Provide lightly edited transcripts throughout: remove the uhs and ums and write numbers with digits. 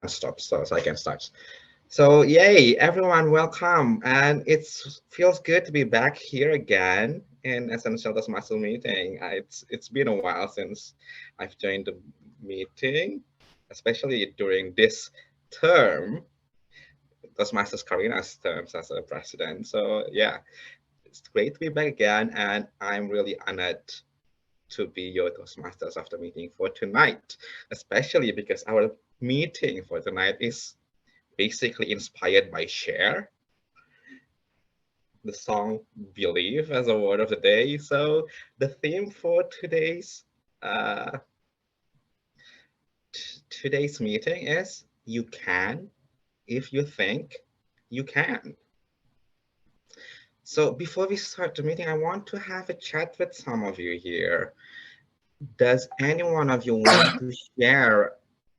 stop, so I can start. So yay, everyone, welcome, and it feels good to be back here again in Essential Toastmasters meeting. It's been a while since I've joined the meeting, especially during this term, Toastmasters Karina's terms as a president. So yeah, it's great to be back again, and I'm really honored to be your Toastmasters of the meeting for tonight, especially because our meeting for tonight is basically inspired by Cher, the song Believe as a word of the day. So the theme for uh, today's meeting is you can if you think you can. So before we start the meeting, I want to have a chat with some of you here. Does any one of you want to share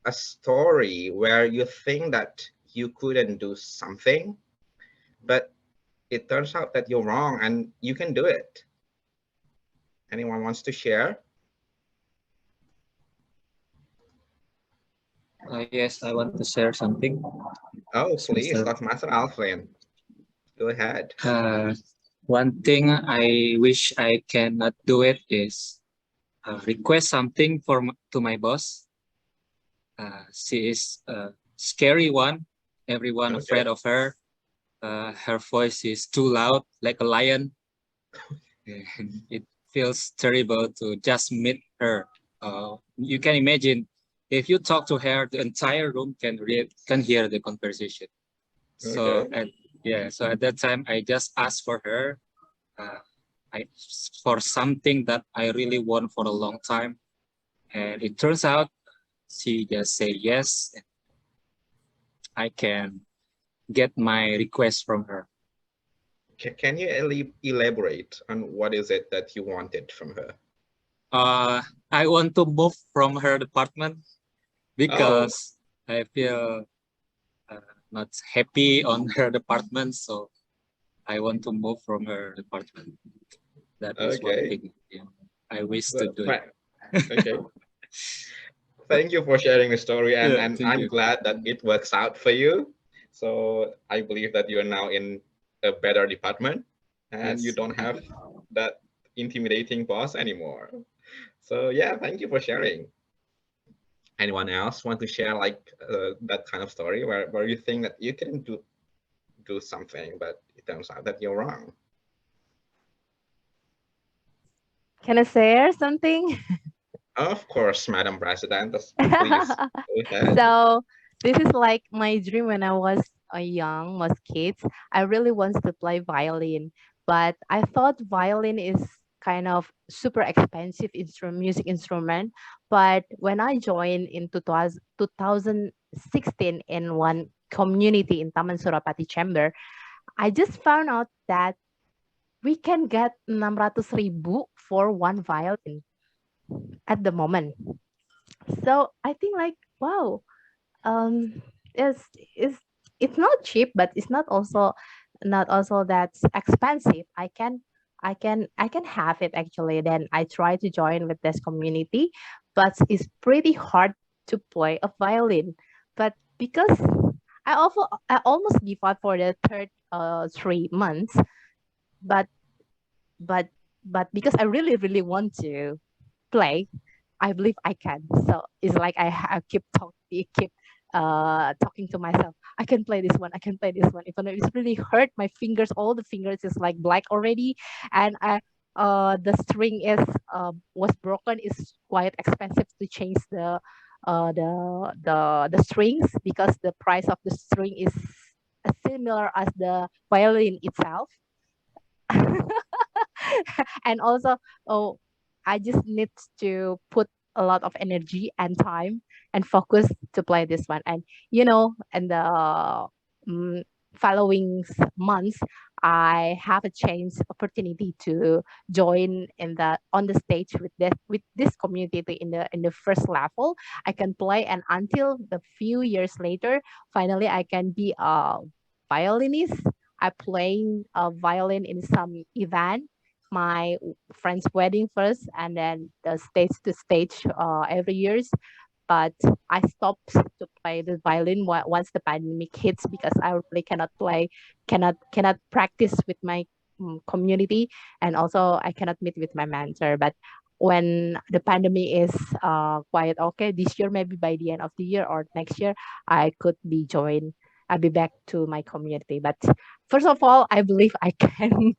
a story where you think that you couldn't do something, but it turns out that you're wrong and you can do it? Anyone wants to share? Yes, I want to share something. Oh, Yes, please, Mr. Master Alfred, go ahead. One thing I wish I cannot do it is request something to my boss. She is a scary one. Everyone Okay. afraid of her. Her voice is too loud, like a lion. And it feels terrible to just meet her. You can imagine if you talk to her, the entire room can hear the conversation. So Okay. at that time, I just asked for her, uh, I for something that I really want for a long time, and it turns out she just said yes. And I can get my request from her. Can you elaborate on what is it that you wanted from her? I want to move from her department Oh, because I feel uh, not happy on her department, so I want to move from her department. That is one okay. thing, I wish to Well, do it. okay. Thank you for sharing the story, and, Yeah, and thank I'm you. glad that it works out for you. So I believe that you're now in a better department and you Yes, don't thank have you. that intimidating boss anymore. So yeah, thank you for sharing. Anyone else want to share like that kind of story where you think that you can do something, but it turns out that you're wrong? Can I share something? Of course, Madam President, please go ahead. So this is like my dream when I was a young, was kids. I really wanted to play violin, but I thought violin is kind of super expensive music instrument. But when I joined in 2016 in one community in Taman Surapati Chamber, I just found out that we can get 600,000 for one violin at the moment. So I think like, wow, um it's it's not cheap, but it's not also that's expensive. I can have it actually. Then I try to join with this community, but it's pretty hard to play a violin. But because I almost give up for the third 3 months, but but but because I really really want to play, I believe I can. So it's like I keep talking to myself. I can play this one. I can play this one. Even though it's really hurt my fingers, all the fingers is like black already, and the string is was broken. It's quite expensive to change the strings because the price of the string is similar as the violin itself. And also, oh, I just need to put a lot of energy and time and focus to play this one. And in the mm, following months, I have a chance opportunity to join in the on the stage with this community in the first level. I can play, and until the few years later, finally I can be a violinist. I playing a violin in some event, my friend's wedding first, and then the stage to stage every years. but I stopped to play the violin once the pandemic hits because I really cannot play, cannot practice with my community, and also I cannot meet with my mentor. But when the pandemic is quite okay this year, maybe by the end of the year or next year, I could be joined. I'll be back to my community. But first of all, I believe I can.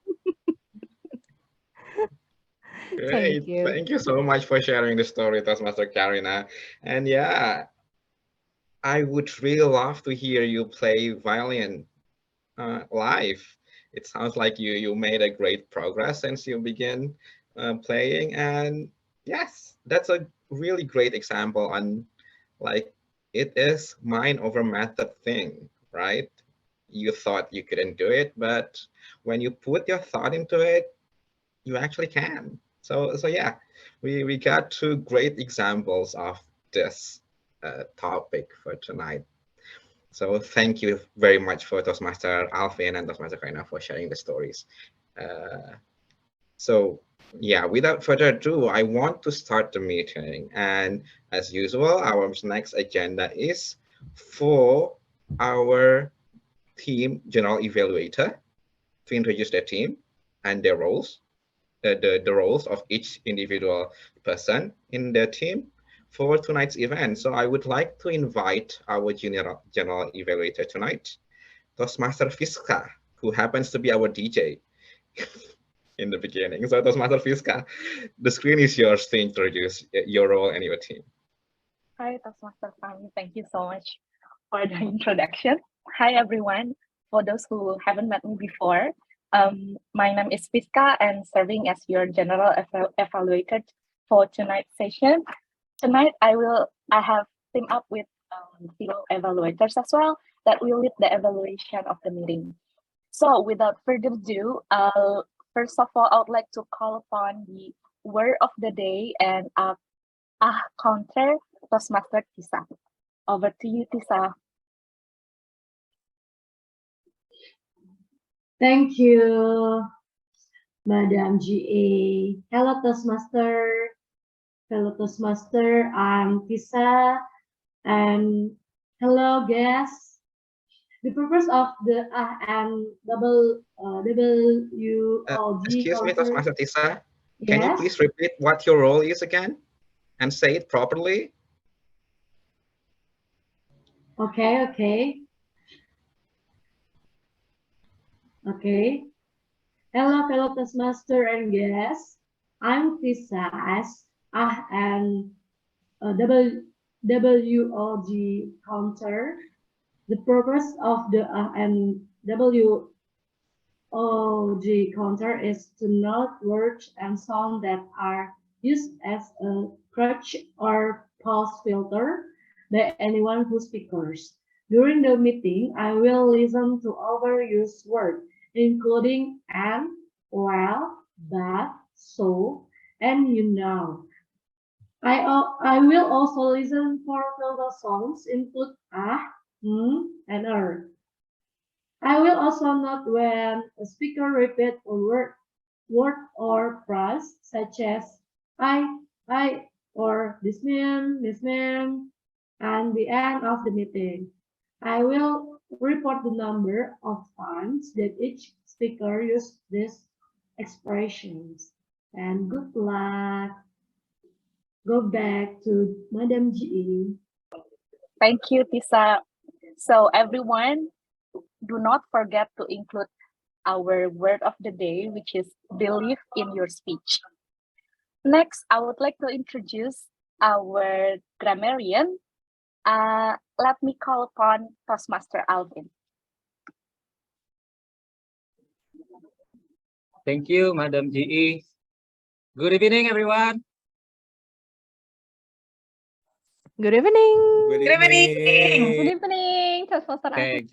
Thank Great. you. Thank you so much for sharing the story, Toastmaster Karina. And yeah, I would really love to hear you play violin live. It sounds like you made a great progress since you began playing. And yes, that's a really great example on like it is mind over method thing, right? You thought you couldn't do it, but when you put your thought into it, you actually can. So yeah, we got two great examples of this topic for tonight. So thank you very much for Toastmaster Alvin and Toastmaster Karina for sharing the stories. Uh, so yeah, without further ado, I want to start the meeting. And as usual, our next agenda is for our team general evaluator to introduce their team and their roles, the roles of each individual person in the team for tonight's event. So I would like to invite our general evaluator tonight, Toastmaster Fiska, who happens to be our DJ in the beginning. So Toastmaster Fiska, the screen is yours to introduce your role and your team. Hi, Toastmaster Fami. Thank you so much for the introduction. Hi, everyone. For those who haven't met me before, my name is Fiska and serving as your general evaluator for tonight's session. Tonight, I have teamed up with fellow evaluators as well that will lead the evaluation of the meeting. So without further ado, first of all, I would like to call upon the word of the day and counter Toastmaster Tisa. Over to you, Tisa. Thank you, Madam GA. Hello, Toastmaster. Hello, Toastmaster. I'm Tisa. And hello, guests. The purpose of the Excuse me, Toastmaster Tisa. Can you Yes. please repeat what your role is again and say it properly? Okay. Hello, fellow Toastmaster and guests. I'm Tisa as I am a WOG counter. The purpose of the WOG counter is to note words and sounds that are used as a crutch or pause filter by anyone who speaks. During the meeting, I will listen to overused words, including and, well, but, so, and you know. I will also listen for filter sounds include and I will also note when a speaker repeats a word or phrase such as I, or this man, and the end of the meeting. I will report the number of times that each speaker used these expressions. And good luck. Go back to Madam GE. Thank you, Tisa. So everyone, do not forget to include our word of the day, which is believe in your speech. Next, I would like to introduce our grammarian. Let me call upon Toastmaster Alvin. Thank you, Madam GE. Good evening, everyone. Good evening. Good evening. Good evening, Toastmaster Alvin.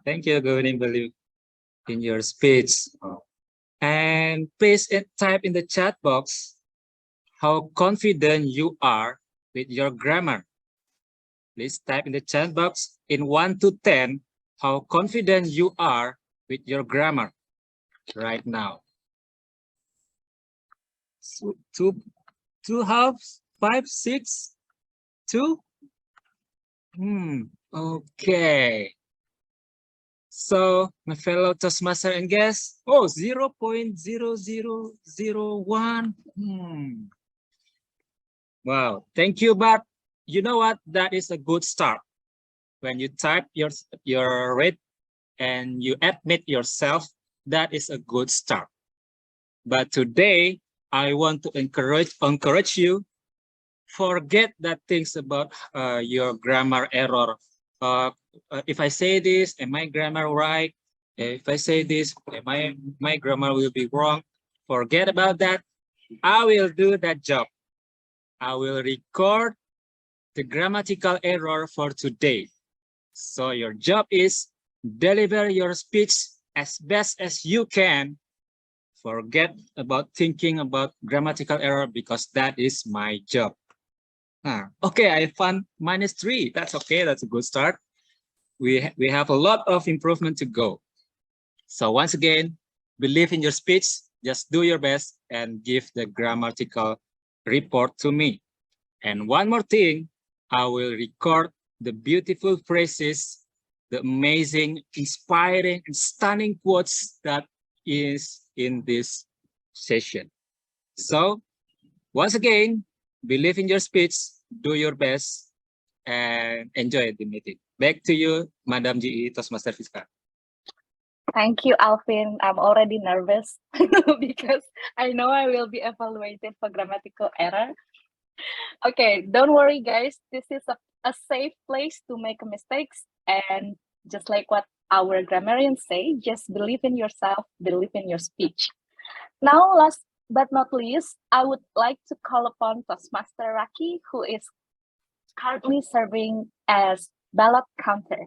Thank you. Good evening, believe in your speech. And please type in the chat box how confident you are with your grammar. Please type in the chat box in 1 to 10 how confident you are with your grammar right now. So 2 halves, 5, 6, 2, Okay. So, my fellow Toastmaster and guests, 0.0001. Wow, thank you, but you know what? That is a good start. When you type your rate and you admit yourself, that is a good start. But today, I want to encourage you, forget that things about your grammar error. If I say this, am my grammar right? If I say this, my grammar will be wrong. Forget about that. I will do that job. I will record the grammatical error for today. So your job is deliver your speech as best as you can. Forget about thinking about grammatical error because that is my job. Okay, I found -3. That's okay. That's a good start. We have a lot of improvement to go. So once again, believe in your speech. Just do your best and give the grammatical report to me. And one more thing, I will record the beautiful phrases, the amazing, inspiring, and stunning quotes that is in this session. So once again, believe in your speech, do your best, and enjoy the meeting. Back to you, Madam GE Toastmaster Fiska. Thank you, Alvin. I'm already nervous because I know I will be evaluated for grammatical error. Okay, don't worry, guys. This is a safe place to make mistakes. And just like what our grammarians say, just believe in yourself, believe in your speech. Now, last but not least, I would like to call upon Toastmaster Raki, who is currently serving as ballot counter.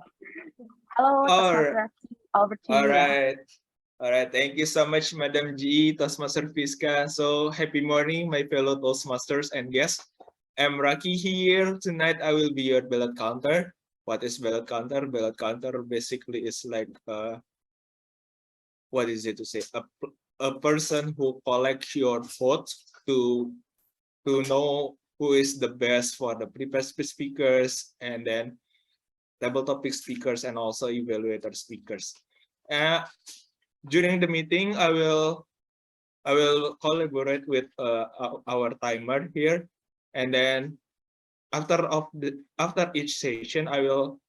Hello, Toastmaster Raki. Over to you. All right. Thank you so much, Madam G, Toastmaster Fiska. So happy morning, my fellow Toastmasters and guests. I'm Raki here. Tonight, I will be your ballot counter. What is ballot counter? Ballot counter basically is like, what is it to say? A person who collects your vote to know who is the best for the prepared speakers and then table topic speakers and also evaluator speakers. During the meeting, I will collaborate with our timer here, and then after each session, I will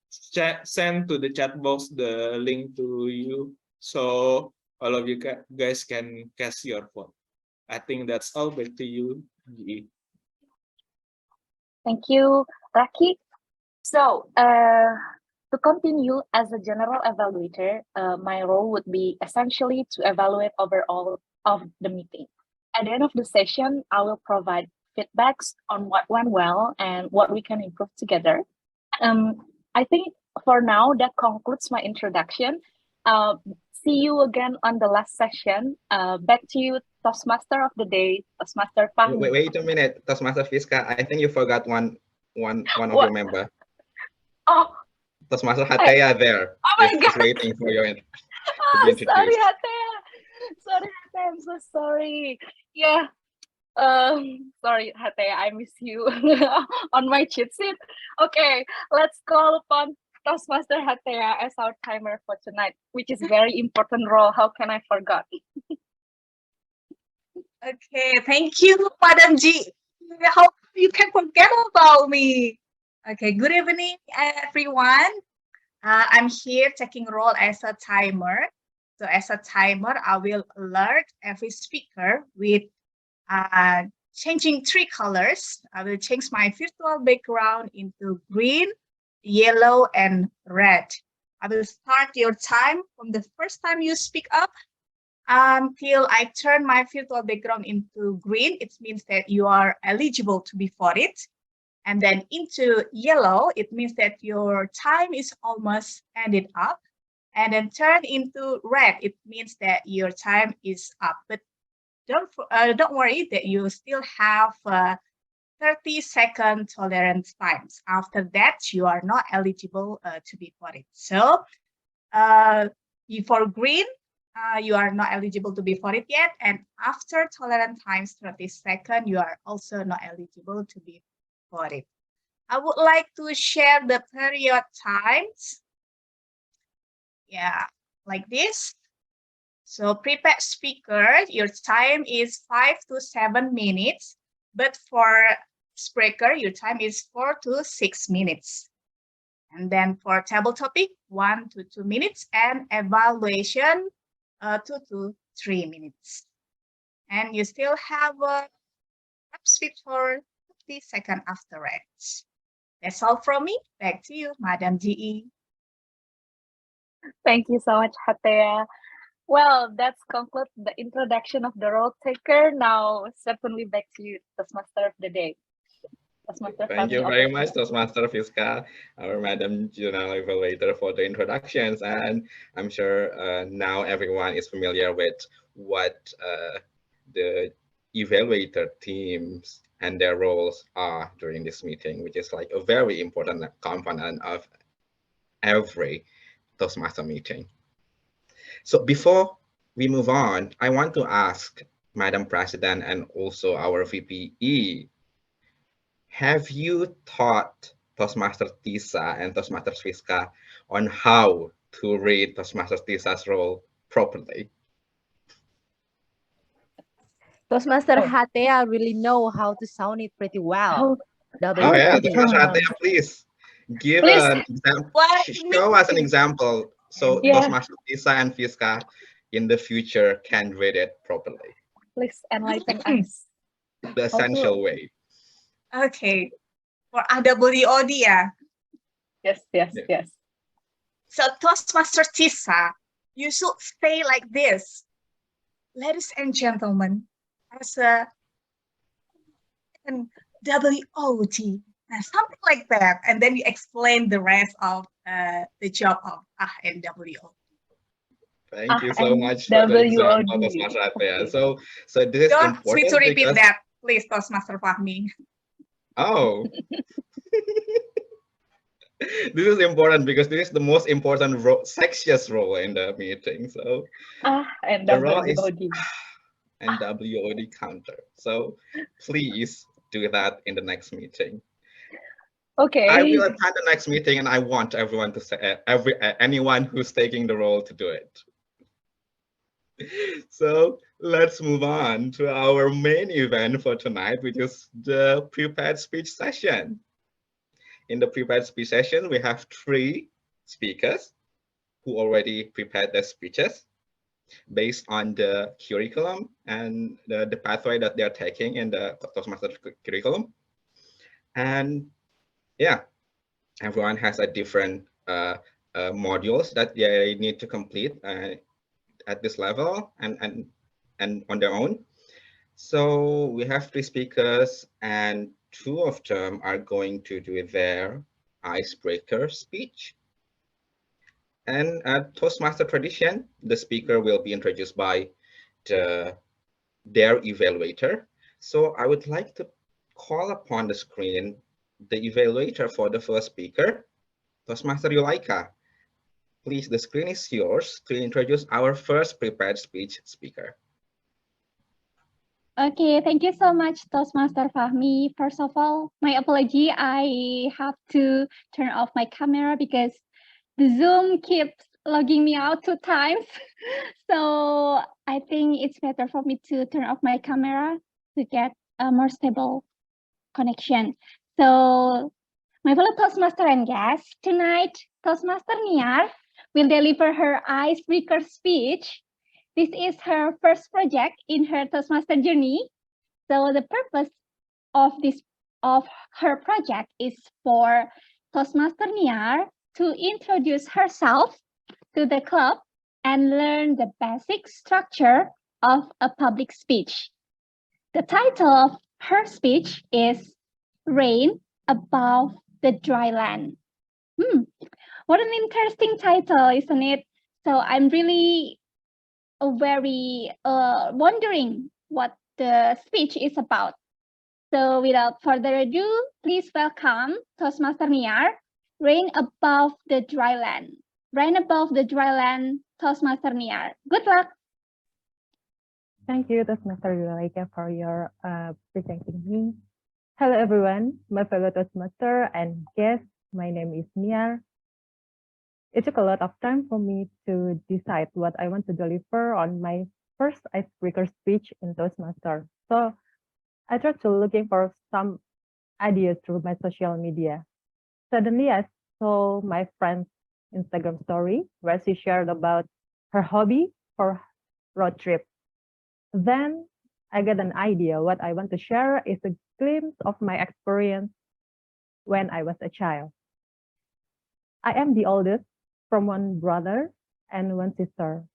send to the chat box the link to you, so all of you guys can cast your vote. I think that's all. Back to you, GE. Thank you, Raki. So, to continue as a general evaluator, my role would be essentially to evaluate overall of the meeting. At the end of the session, I will provide feedbacks on what went well and what we can improve together. I think for now, that concludes my introduction. See you again on the last session. Back to you, Toastmaster of the day, Toastmaster Fahmi. Wait a minute, Toastmaster Fiska. I think you forgot one of your member. Oh, Toastmaster Hatea there. Oh my is waiting for you to be introduced. Sorry, Hatea. Sorry, Hatea. I'm so sorry. Yeah. Sorry, Hatea. I miss you on my cheat sheet. Okay, let's call upon Toastmaster Hatea as our timer for tonight, which is very important role. How can I forget? Okay, thank you, Madam G. How you can forget about me? Okay, good evening, everyone. I'm here taking role as a timer. So as a timer, I will alert every speaker with changing 3 colors. I will change my virtual background into green, yellow, and red. I will start your time from the first time you speak up until I turn my virtual background into green. It means that you are eligible to be voted. And then into yellow, it means that your time is almost ended up. And then turn into red, it means that your time is up. But don't worry that you still have 30-second tolerance times. After that, you are not eligible to be voted. So for green, you are not eligible to be voted yet. And after tolerance times 30 seconds, you are also not eligible to be voted. I would like to share the period times. Yeah, like this. So prepared speaker, your time is 5 to 7 minutes, but for speaker, your time is 4 to 6 minutes. And then for table topic, 1 to 2 minutes, and evaluation, 2 to 3 minutes. And you still have a speech for 50 seconds after it. That's all from me. Back to you, Madam GE. Thank you so much, Hatea. Well, that's conclude the introduction of the role taker. Now, certainly back to you, Toastmaster of the day. Toastmaster Thank Fahmi, you very over to much, you. Toastmaster Fiska, our Madam Journal Evaluator, for the introductions. And I'm sure now everyone is familiar with what the evaluator teams and their roles are during this meeting, which is like a very important component of every Toastmaster meeting. So before we move on, I want to ask Madam President and also our VPE, have you taught Toastmaster Tisa and Toastmaster Swiska on how to read Toastmaster Tisa's role properly? Toastmaster Oh. Hatea really know how to sound it pretty well. Oh yeah, WOD. Toastmaster Hatea, please give Please, an example. what Show us an example so Yeah. Toastmaster Tisa and Fiska in the future can read it properly. Please enlighten us. The essential way. Okay, for AWOD, yeah. Yes, yes, Yeah. yes. So Toastmaster Tisa, you should say like this. Ladies and gentlemen, as a WOD, something like that. And then you explain the rest of the job of and WO. Thank you so much for the example, Toastmaster Hatea. So this is Don't ask me important to repeat because that, please, Toastmaster Fahmi. oh. This is important because this is the most important sexiest role in the meeting. So And the role is WOD. and WOD counter. So please do that in the next meeting. Okay. I will attend the next meeting, and I want everyone to say anyone who's taking the role to do it. So let's move on to our main event for tonight, which is the prepared speech session. In the prepared speech session, we have 3 speakers who already prepared their speeches based on the curriculum and the pathway that they're taking in the Toastmaster curriculum. And yeah, everyone has a different modules that they need to complete at this level and on their own. So we have 3 speakers, and 2 of them are going to do their icebreaker speech. And at Toastmaster tradition, the speaker will be introduced by their evaluator. So I would like to call upon the screen the evaluator for the first speaker, Toastmaster Yulaika. Please, the screen is yours to introduce our first prepared speech speaker. Okay, thank you so much, Toastmaster Fahmi. First of all, my apology, I have to turn off my camera because the Zoom keeps logging me out 2 times. So I think it's better for me to turn off my camera to get a more stable connection. So my fellow Toastmaster and guests, tonight, Toastmaster Niar will deliver her icebreaker speech. This is her first project in her Toastmaster journey. So the purpose of her project is for Toastmaster Niar to introduce herself to the club and learn the basic structure of a public speech. The title of her speech is Rain Above the Dry Land. What an interesting title, isn't it? So I'm really very wondering what the speech is about. So without further ado, please welcome Toastmaster Niar, Rain Above the Dry Land. Rain Above the Dry Land, Toastmaster Niar. Good luck. Thank you, Toastmaster Yulaika, for your presenting me. Hello everyone, my fellow Toastmaster and guest. My name is Nia. It took a lot of time for me to decide what I want to deliver on my first icebreaker speech in Toastmaster. So I tried to looking for some ideas through my social media. Suddenly I saw my friend's Instagram story where she shared about her hobby for road trip. Then I got an idea. What I want to share is a glimpse of my experience when I was a child. I am the oldest from one brother and one sister.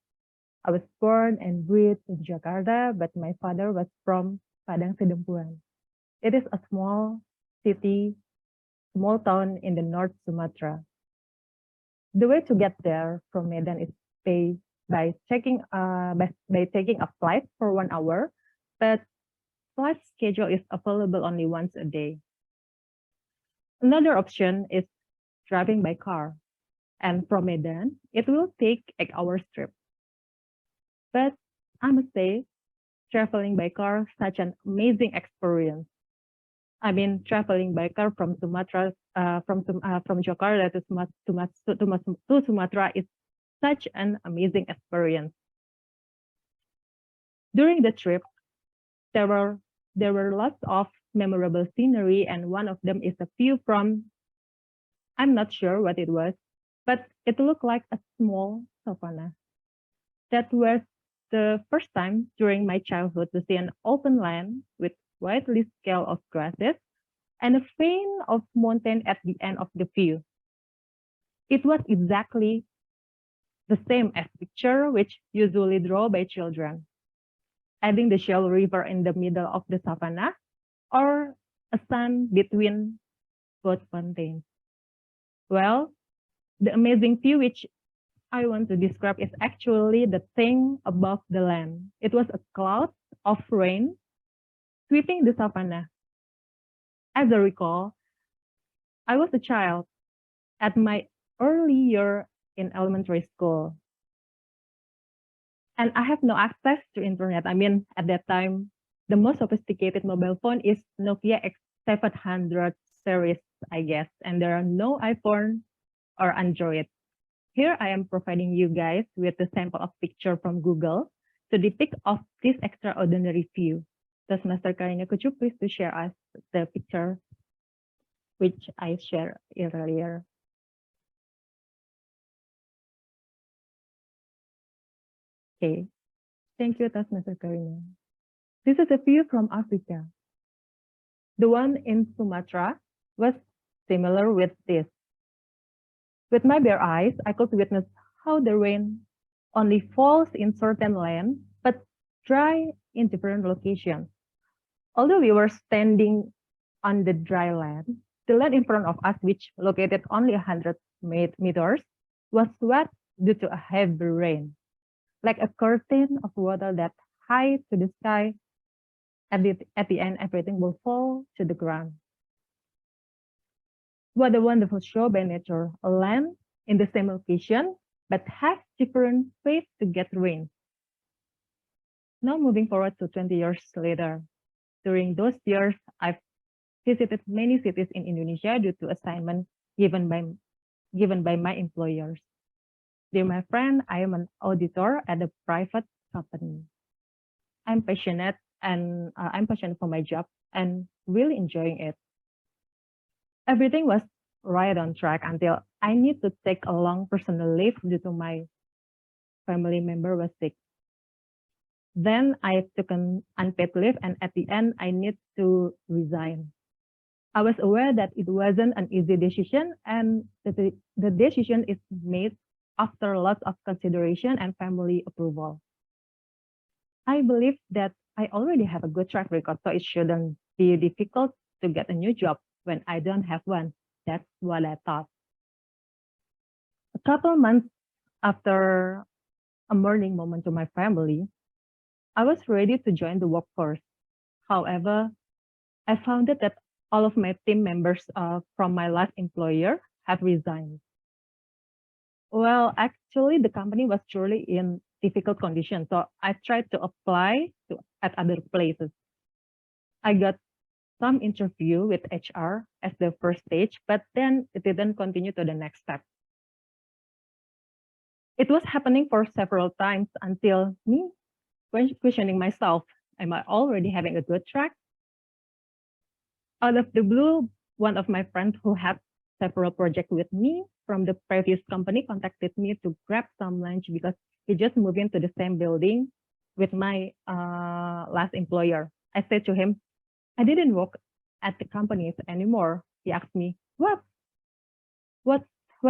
I was born and bred in Jakarta, but my father was from Padang Sidempuan. It is a small city, small town in the North Sumatra. The way to get there from Medan is by taking a flight for 1 hour, but flight schedule is available only once a day. Another option is driving by car, and from Medan, it will take 8 hours trip. But I must say, traveling by car such an amazing experience. I mean, traveling by car from Sumatra, from Jakarta to Sumatra is such an amazing experience. During the trip, there were lots of memorable scenery, and one of them is a view from, I'm not sure what it was, but it looked like a small savanna. That was the first time during my childhood to see an open land with widely scale of grasses and a faint of mountain at the end of the view. It was exactly the same as picture which usually drawn by children, adding the shallow river in the middle of the savanna or a sun between both mountains. Well, the amazing view which I want to describe is actually the thing above the land. It was a cloud of rain sweeping the savanna. As I recall, I was a child at my early year in elementary school. And I have no access to internet. I mean, at that time, the most sophisticated mobile phone is Nokia X700 series, I guess. And there are no iPhone or Android. Here I am providing you guys with a sample of picture from Google to depict of this extraordinary view. Toastmaster Karina, could you please to share us the picture which I shared earlier? Okay, thank you, Toastmaster Karina. This is a view from Africa. The one in Sumatra was similar with this. With my bare eyes, I could witness how the rain only falls in certain land, but dry in different locations. Although we were standing on the dry land, the land in front of us, which located only 100 meters, was wet due to a heavy rain, like a curtain of water that high to the sky. At the end, everything will fall to the ground. What a wonderful show by nature, a land in the same location, but has different ways to get rain. Now moving forward to 20 years later. During those years, I've visited many cities in Indonesia due to assignment given by my employers. Dear my friend, I am an auditor at a private company. I'm passionate for my job and really enjoying it. Everything was right on track until I need to take a long personal leave due to my family member was sick. Then I took an unpaid leave, and at the end, I need to resign. I was aware that it wasn't an easy decision, and the decision is made after lots of consideration and family approval. I believe that I already have a good track record, so it shouldn't be difficult to get a new job when I don't have one. That's what I thought. A couple months after a mourning moment to my family, I was ready to join the workforce. However, I found out that all of my team members from my last employer have resigned. Well, actually, the company was truly in difficult conditions, so I tried to apply at other places. I got some interview with HR as the first stage, but then it didn't continue to the next step. It was happening for several times until me questioning myself, am I already having a good track? Out of the blue, one of my friends who had several projects with me from the previous company contacted me to grab some lunch because he just moved into the same building with my last employer. I said to him, I didn't work at the company anymore. He asked me, what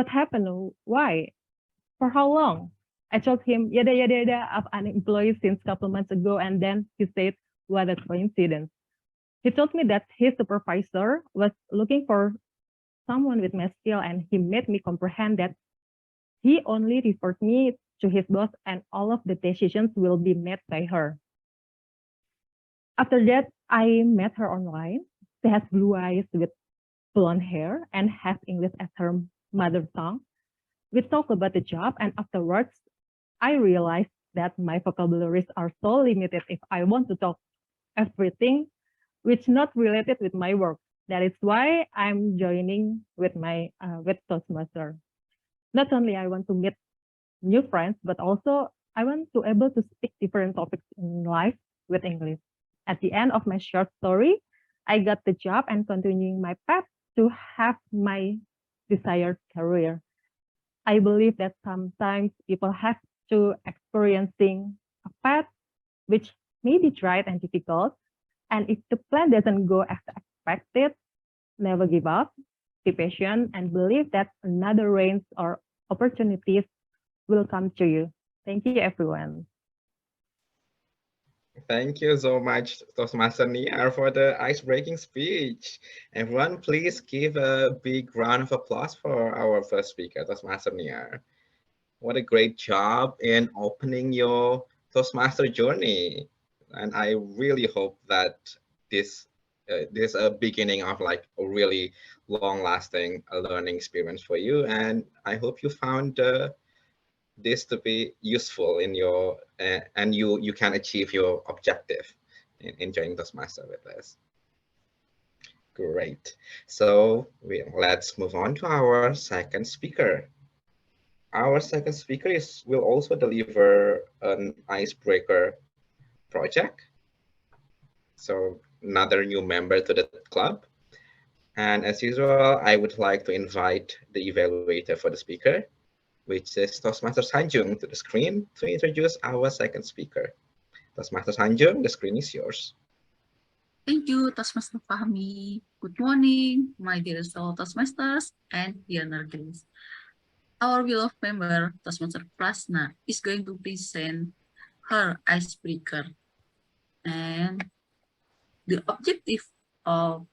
happened? Why? For how long? I told him, yada, yada, yada, I'm unemployed since a couple months ago. And then he said, what a coincidence. He told me that his supervisor was looking for someone with my skill, and he made me comprehend that he only referred me to his boss and all of the decisions will be made by her. After that, I met her online. She has blue eyes with blonde hair and has English as her mother tongue. We talked about the job, and afterwards, I realized that my vocabularies are so limited if I want to talk everything which not related with my work. That is why I'm joining with my with Toastmaster. Not only I want to meet new friends, but also I want to able to speak different topics in life with English. At the end of my short story, I got the job and continuing my path to have my desired career. I believe that sometimes people have to experiencing a path which may be tried and difficult. And if the plan doesn't go as expected, never give up, be patient, and believe that another range or opportunities will come to you. Thank you, everyone. Thank you so much, Toastmaster Niar, for the ice-breaking speech. Everyone, please give a big round of applause for our first speaker, Toastmaster Niar. What a great job in opening your Toastmaster journey. And I really hope that this is a beginning of like a really long-lasting learning experience for you. And I hope you found this to be useful in your and you can achieve your objective in joining Toastmaster with us. Great. So let's move on to our second speaker. Our second speaker will also deliver an icebreaker project. So another new member to the club. And as usual, I would like to invite the evaluator for the speaker, which is Toastmaster Sanjung, to the screen to introduce our second speaker. Toastmaster Sanjung, the screen is yours. Thank you, Toastmaster Fahmi. Good morning, my dear fellow Toastmasters and dear nerds. Our beloved member, Toastmaster Prasna, is going to present her icebreaker. And the objective of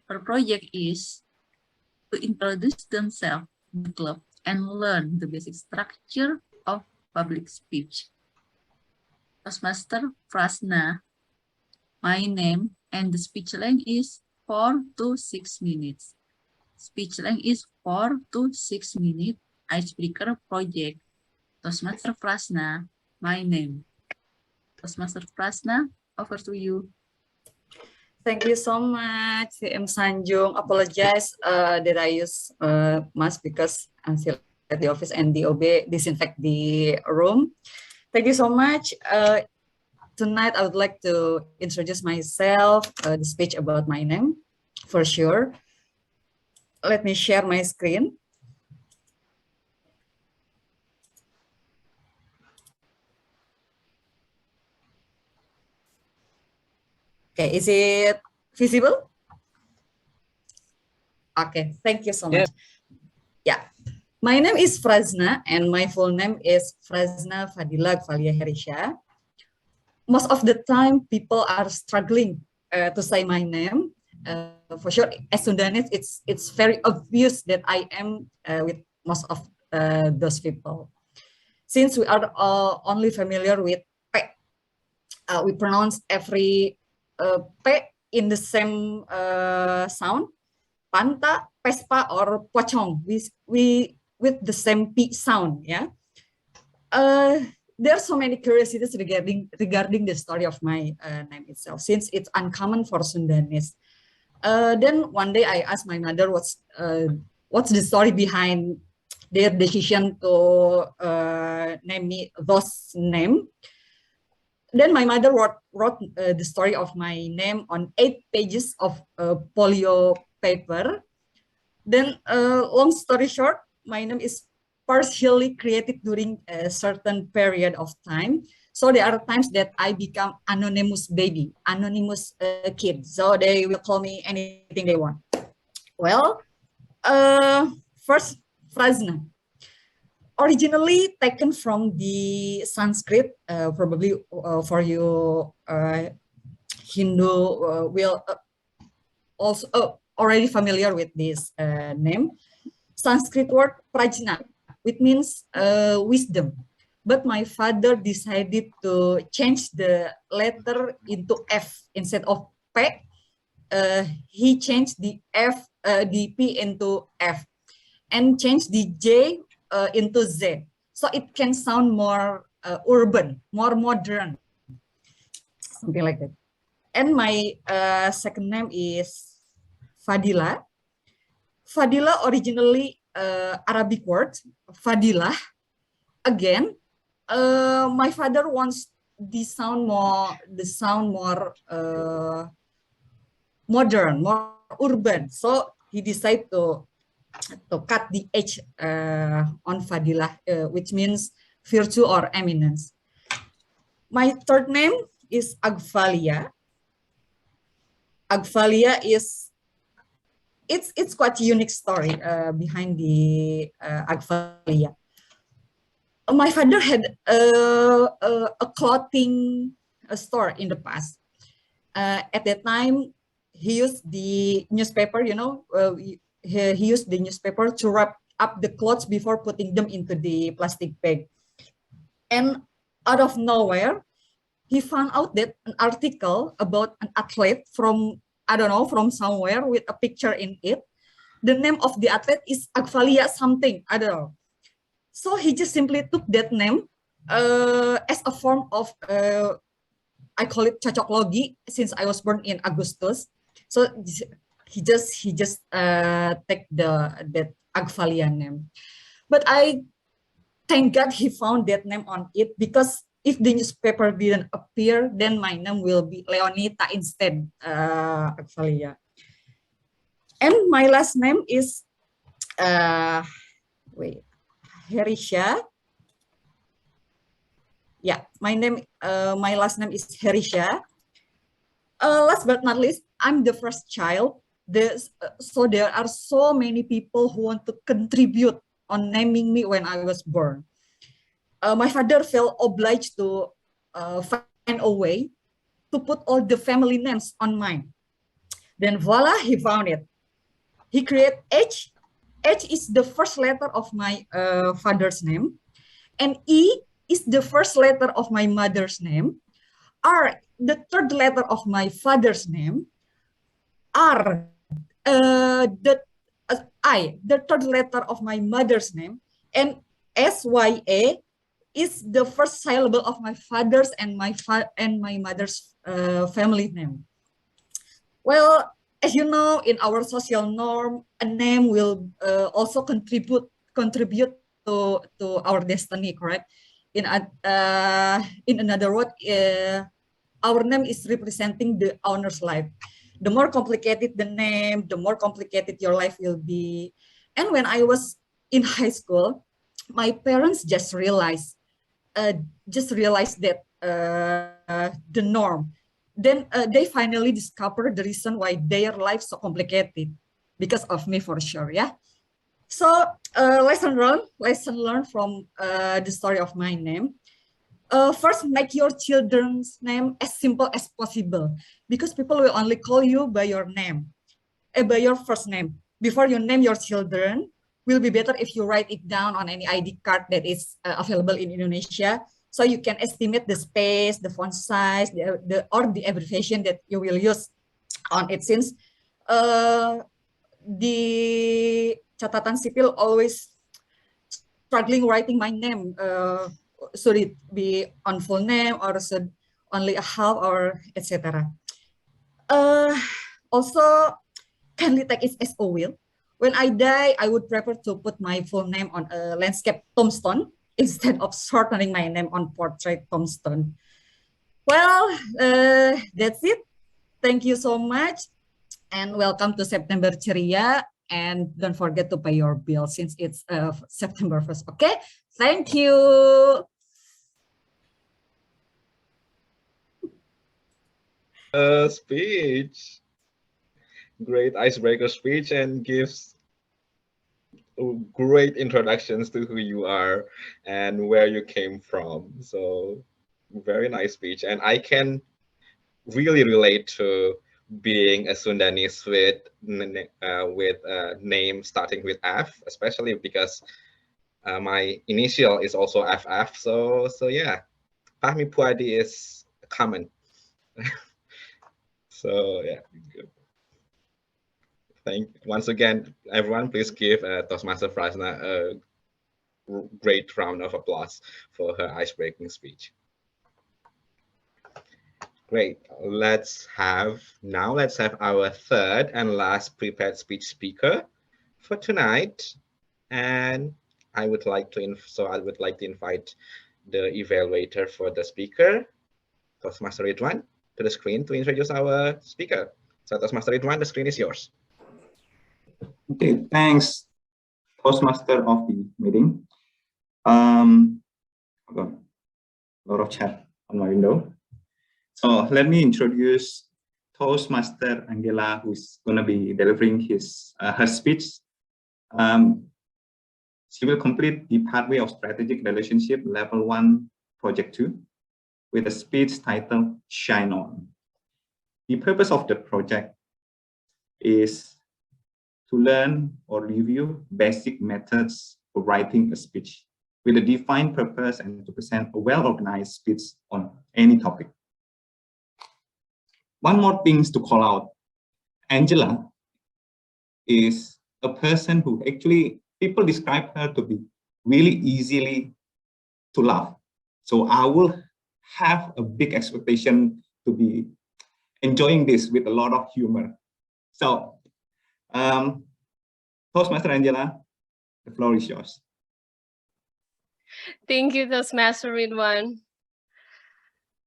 her project is to introduce themselves to the club and learn the basic structure of public speech. Toastmaster Prasna, my name, and the speech length is 4 to 6 minutes. Speech length is 4 to 6 minutes. Icebreaker project. Toastmaster Prasna, my name. Toastmaster Prasna, over to you. Thank you so much, CM Sanjung. Apologize that I use mask because I'm still at the office and the OB disinfect the room. Thank you so much. Tonight, I would like to introduce myself, the speech about my name, for sure. Let me share my screen. Okay, is it visible? Okay, thank you so much. Yeah, my name is Frazna and my full name is Frazna Fadila Gvalia Herisha. Most of the time, people are struggling to say my name. For sure, as Sundanese, it's very obvious that I am with most of those people. Since we are only familiar with P, we pronounce every P in the same sound, panta, pespa, or pocong. We with the same P sound. Yeah. There are so many curiosities regarding the story of my name itself, since it's uncommon for Sundanese. Then one day I asked my mother what's the story behind their decision to name me those name. Then my mother wrote the story of my name on 8 pages of polio paper. Then long story short, my name is partially created during a certain period of time. So there are times that I become anonymous baby, anonymous kid. So they will call me anything they want. Well, first, Frazna. Originally taken from the Sanskrit, probably for you Hindu will also already familiar with this name. Sanskrit word prajna, which means wisdom. But my father decided to change the letter into F instead of P. He changed the P into F, and changed the J into Z, so it can sound more urban, more modern, something like that. And my second name is Fadila. Fadila originally Arabic word, Fadilah. Again, my father wants the sound more modern, more urban. So he decided to cut the H on Fadilah, which means virtue or eminence. My third name is Agfalia. Agfalia is it's quite a unique story behind the Agfalia. My father had a clothing store in the past. At that time, he used the newspaper, he used the newspaper to wrap up the clothes before putting them into the plastic bag. And out of nowhere, he found out that an article about an athlete from, I don't know, from somewhere with a picture in it. The name of the athlete is Agfalia something, I don't know. So he just simply took that name as a form of, I call it cocoklogi, since I was born in Agustus. So he just take that Agfalia name. But I thank God he found that name on it, because if the newspaper didn't appear, then my name will be Leonita instead, Agfalia. And my last name is Herisha. Yeah, my last name is Herisha. Last but not least, I'm the first child. So there are so many people who want to contribute on naming me when I was born. My father felt obliged to find a way to put all the family names on mine. Then voila, he found it. He created H. H is the first letter of my father's name, and E is the first letter of my mother's name. R, the third letter of my father's name. R, the third letter of my mother's name. And SYA is the first syllable of my father's and my mother's family name. Well, as you know, in our social norm, a name will also contribute to our destiny, correct? In another word, our name is representing the owner's life. The more complicated the name, the more complicated your life will be. And when I was in high school, my parents just realized that the norm. Then they finally discovered the reason why their life so complicated, because of me for sure, yeah. So lesson learned from the story of my name. First, make your children's name as simple as possible, because people will only call you by your name, by your first name. Before you name your children, will be better if you write it down on any ID card that is available in Indonesia, so you can estimate the space, the font size, or the abbreviation that you will use on it. Since the catatan sipil always struggling writing my name. Should it be on full name, or should only a half, or etc. Also, kindly take it as a will. When I die, I would prefer to put my full name on a landscape tombstone instead of shortening my name on portrait tombstone. Well, that's it. Thank you so much. And welcome to September Ceria. And don't forget to pay your bill since it's September 1st. Okay, thank you. Speech. Great icebreaker speech and gives great introductions to who you are and where you came from. So very nice speech. And I can really relate to being a Sundanese with a name starting with F, especially because my initial is also FF. So yeah, Fahmi Puadi is common. So yeah. Once again, everyone, please give Toastmaster Frasna a great round of applause for her ice-breaking speech. Great. Let's have our third and last prepared speech speaker for tonight, and I would like to invite the evaluator for the speaker, Toastmaster Ridwan, to the screen to introduce our speaker. So Toastmaster Ridwan, the screen is yours. Okay, thanks, Toastmaster of the meeting. I've got a lot of chat on my window. So let me introduce Toastmaster Angela, who's going to be delivering her speech. She will complete the pathway of strategic relationship level 1, project 2, with a speech titled Shine On. The purpose of the project is to learn or review basic methods for writing a speech with a defined purpose and to present a well-organized speech on any topic. One more thing to call out, Angela is a person who actually, people describe her to be really easily to laugh. So I will have a big expectation to be enjoying this with a lot of humor. So, Toastmaster Angela, the floor is yours. Thank you, Toastmaster Ridwan.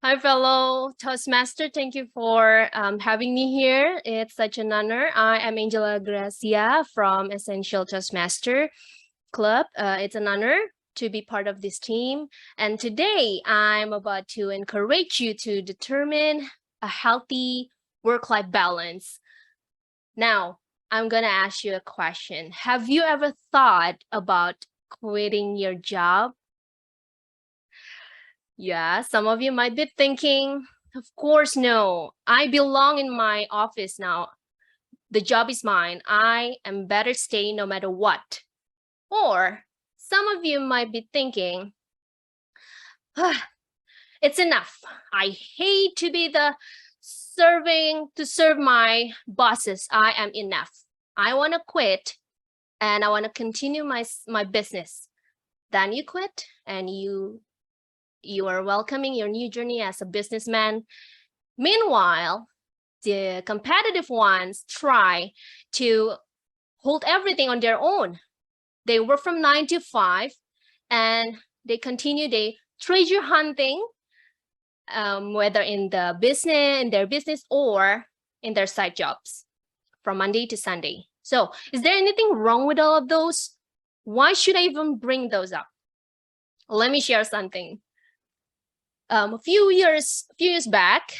Hi, fellow Toastmaster. Thank you for having me here. It's such an honor. I am Angela Gracia from Essential Toastmaster Club. It's an honor to be part of this team. And today I'm about to encourage you to determine a healthy work-life balance. Now, I'm going to ask you a question. Have you ever thought about quitting your job? Yeah, some of you might be thinking, of course, no. I belong in my office now. The job is mine. I am better stay no matter what. Or some of you might be thinking, it's enough. I hate to be serve my bosses. I am enough. I want to quit and I want to continue my business. Then you quit and you are welcoming your new journey as a businessman. Meanwhile, the competitive ones try to hold everything on their own. They work from 9 to 5 and they continue their treasure hunting, whether in their business or in their side jobs from Monday to Sunday. So is there anything wrong with all of those? Why should I even bring those up? Let me share something. A few years back,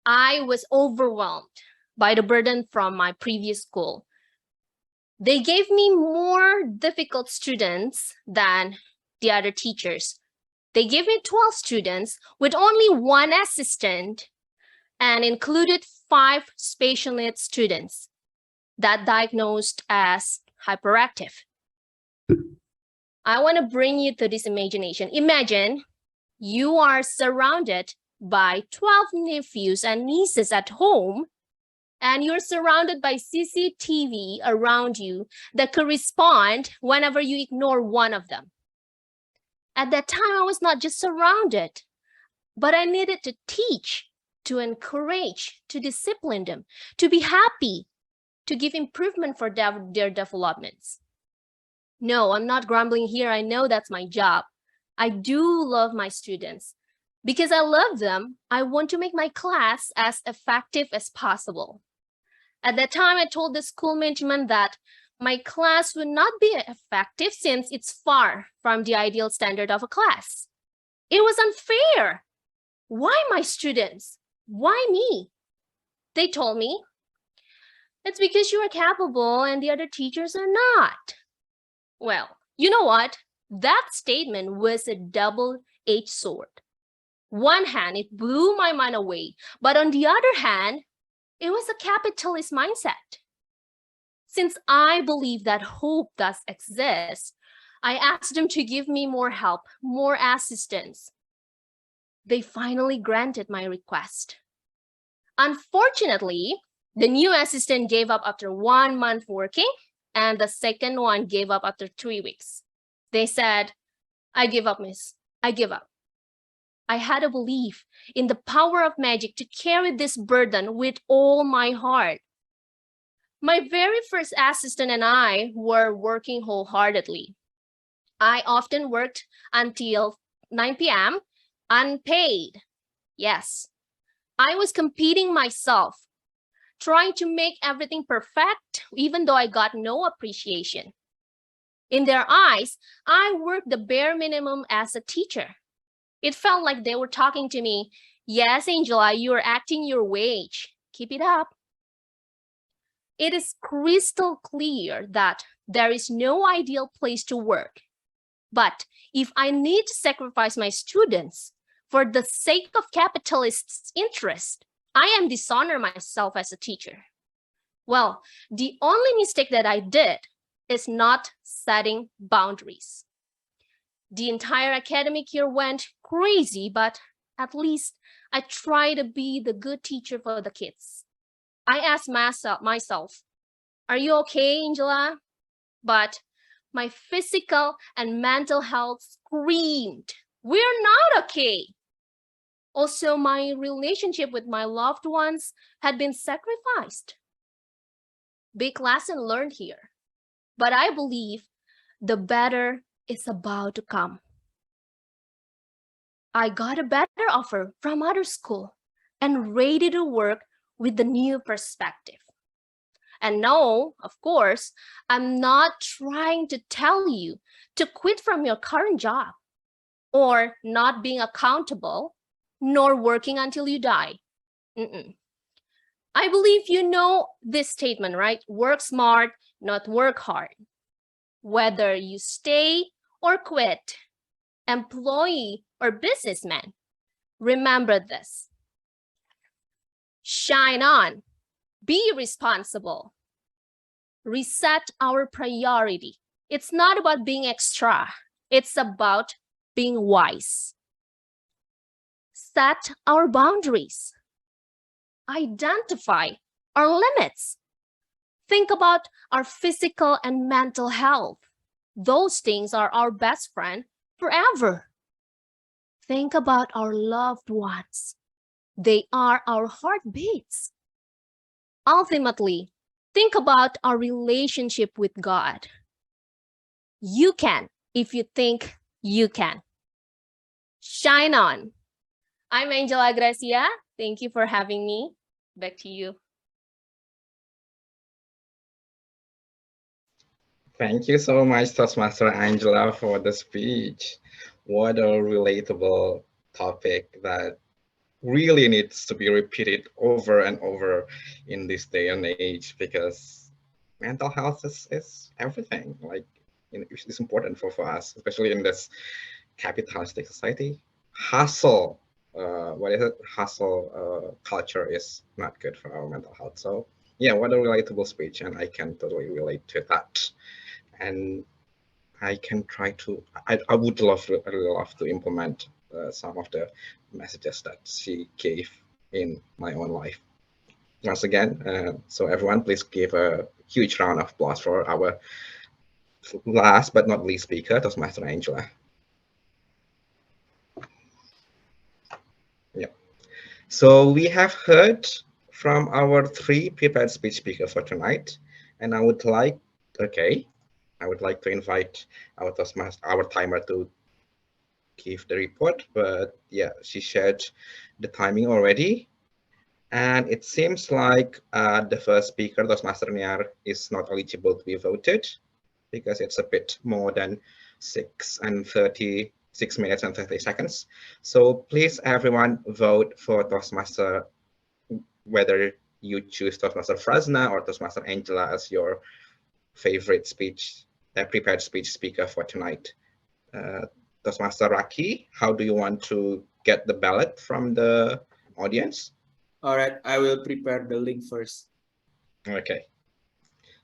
I was overwhelmed by the burden from my previous school. They gave me more difficult students than the other teachers. They gave me 12 students with only 1 assistant and included 5 special needs students that diagnosed as hyperactive. I want to bring you to this imagination. Imagine you are surrounded by 12 nephews and nieces at home, and you're surrounded by CCTV around you that could respond whenever you ignore one of them. At that time, I was not just surrounded, but I needed to teach, to encourage, to discipline them, to be happy, to give improvement for their developments. No, I'm not grumbling here. I know that's my job. I do love my students. Because I love them, I want to make my class as effective as possible. At that time, I told the school management that my class would not be effective since it's far from the ideal standard of a class. It was unfair. Why my students? Why me? They told me, it's because you are capable and the other teachers are not. Well, you know what? That statement was a double-edged sword. One hand, it blew my mind away, but on the other hand, it was a capitalist mindset. Since I believe that hope does exist, I asked them to give me more help, more assistance. They finally granted my request. Unfortunately, the new assistant gave up after 1 month working, and the second one gave up after 3 weeks. They said, I give up, miss. I give up. I had a belief in the power of magic to carry this burden with all my heart. My very first assistant and I were working wholeheartedly. I often worked until 9 p.m. unpaid. Yes, I was competing myself, trying to make everything perfect, even though I got no appreciation. In their eyes, I worked the bare minimum as a teacher. It felt like they were talking to me. Yes, Angela, you are acting your wage. Keep it up. It is crystal clear that there is no ideal place to work. But if I need to sacrifice my students for the sake of capitalists' interest, I am dishonor myself as a teacher. Well, the only mistake that I did is not setting boundaries. The entire academic year went crazy, but at least I tried to be the good teacher for the kids. I asked myself, are you okay, Angela? But my physical and mental health screamed, we're not okay. Also, my relationship with my loved ones had been sacrificed. Big lesson learned here. But I believe the better is about to come. I got a better offer from other school and ready to work with the new perspective. And no, of course, I'm not trying to tell you to quit from your current job or not being accountable, nor working until you die. I believe you know this statement, right? Work smart, not work hard. Whether you stay or quit, employee or businessman, remember this. Shine on, be responsible, reset our priority. It's not about being extra, it's about being wise. Set our boundaries. Identify our limits. Think about our physical and mental health. Those things are our best friend forever. Think about our loved ones. They are our heartbeats. Ultimately, think about our relationship with God. You can if you think you can. Shine on. I'm Angela Gracia. Thank you for having me. Back to you. Thank you so much, Toastmaster Angela, for the speech. What a relatable topic that really needs to be repeated over and over in this day and age, because mental health is everything. Like, it's important for us, especially in this capitalistic society. Hustle, hustle culture is not good for our mental health. So yeah, what a relatable speech, and I can totally relate to that. And I can try to, I would really love to implement some of the messages that she gave in my own life. Once again, so everyone, please give a huge round of applause for our last but not least speaker, Toastmaster Angela. Yeah. So we have heard from our 3 prepared speech speakers for tonight. And I would like to invite our Toastmaster, our timer, to give the report. But yeah, she shared the timing already. And it seems like the first speaker, Toastmaster Niar, is not eligible to be voted because it's a bit more than 6 minutes and 30 seconds. So please, everyone, vote for Toastmaster, whether you choose Toastmaster Frasna or Toastmaster Angela as your favorite prepared speech speaker for tonight. Toastmaster Raki, how do you want to get the ballot from the audience? All right, I will prepare the link first. Okay.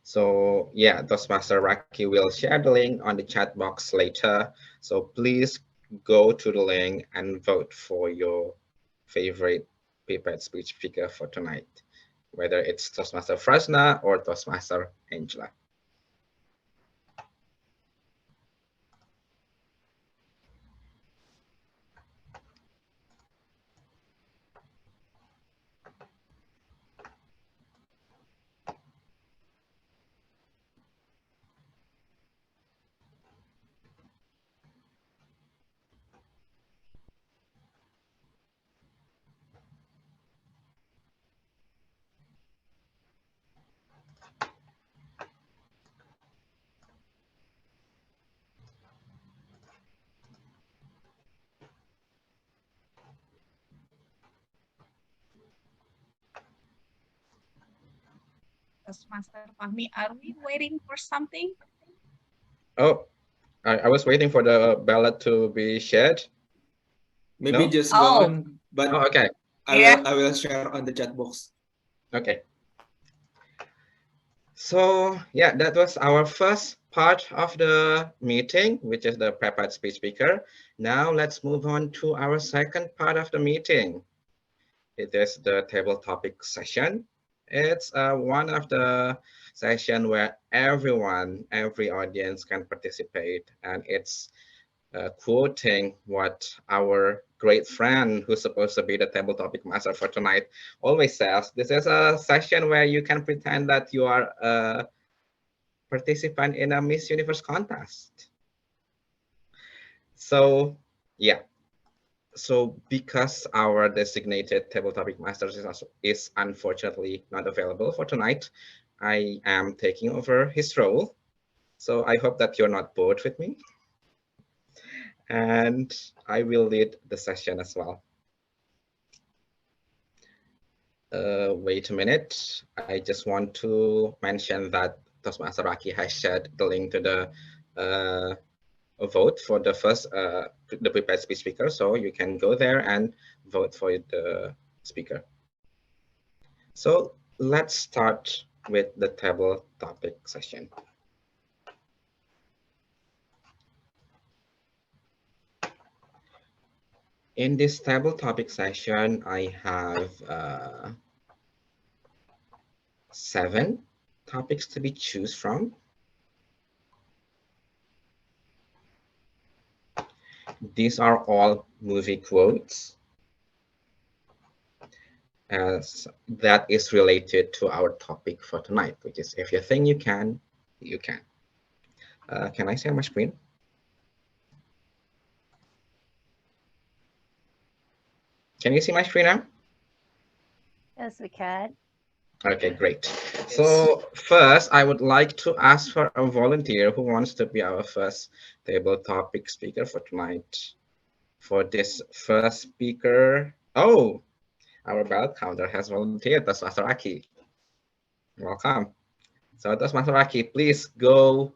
So yeah, Toastmaster Raki will share the link on the chat box later. So please go to the link and vote for your favorite prepared speech speaker for tonight, whether it's Toastmaster Frasna or Toastmaster Angela. Master Fahmi, are we waiting for something? Oh, I was waiting for the ballot to be shared. Maybe No? just go on, but okay. I will share on the chat box. Okay. So yeah, that was our first part of the meeting, which is the prepared speech speaker. Now let's move on to our second part of the meeting. It is the table topic session. It's one of the session where every audience can participate, and it's quoting what our great friend, who's supposed to be the table topic master for tonight, always says. This is a session where you can pretend that you are a participant in a Miss Universe contest. So yeah. So because our designated table topic master is unfortunately not available for tonight, I am taking over his role. So I hope that you're not bored with me. And I will lead the session as well. Wait a minute. I just want to mention that Toastmaster Raki has shared the link to the vote for the first the prepared speech speaker, so you can go there and vote for the speaker. So let's start with the table topic session. In this table topic session, I have 7 topics to be choose from. These are all movie quotes as that is related to our topic for tonight, which is if you think you can, you can. Can I share my screen? Can you see my screen now? Yes, we can. Okay, great. So first, I would like to ask for a volunteer who wants to be our first table topic speaker for tonight. For this first speaker, oh, our ballot counter has volunteered, Toastmaster Raki. Welcome. So Toastmaster Raki, please go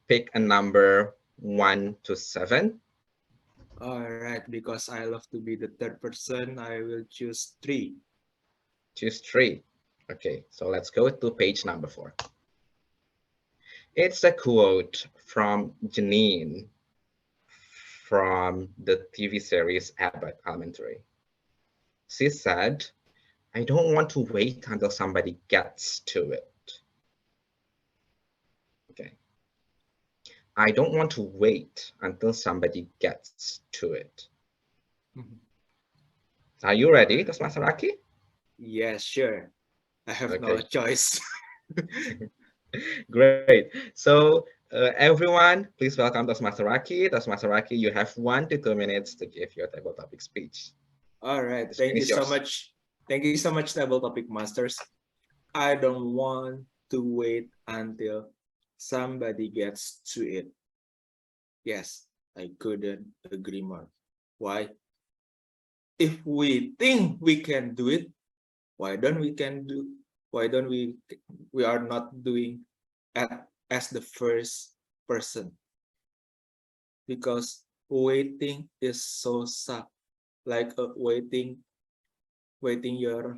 pick a number 1 to 7. All right, because I love to be the third person, I will choose 3. Choose 3. Okay, so let's go to page number 4. It's a quote from Janine from the TV series Abbott Elementary. She said, I don't want to wait until somebody gets to it. Okay. I don't want to wait until somebody gets to it. Are you ready, Toastmaster Raki? Yeah, sure. I have no Okay. choice. Great. So everyone, please welcome Toastmaster Raki. Toastmaster Raki, you have 1 to 2 minutes to give your table topic speech. All right. The Thank screen you is so yours. much. Thank you so much, Table Topic Masters. I don't want to wait until somebody gets to it. Yes, I couldn't agree more. Why? If we think we can do it, why don't we are not doing as the first person? Because waiting is so sad. Like waiting your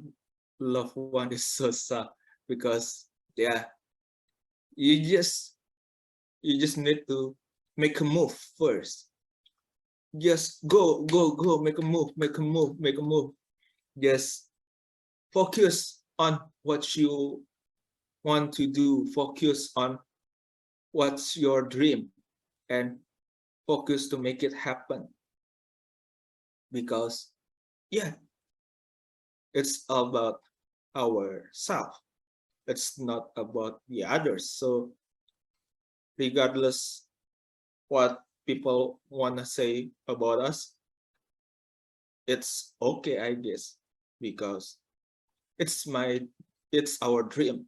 loved one is so sad, because yeah, you just need to make a move first. Just go, make a move, make a move, make a move. Just focus on what you want to do, focus on what's your dream, and focus to make it happen. Because yeah, it's about ourselves, it's not about the others. So regardless what people want to say about us, it's okay, I guess, because it's our dream.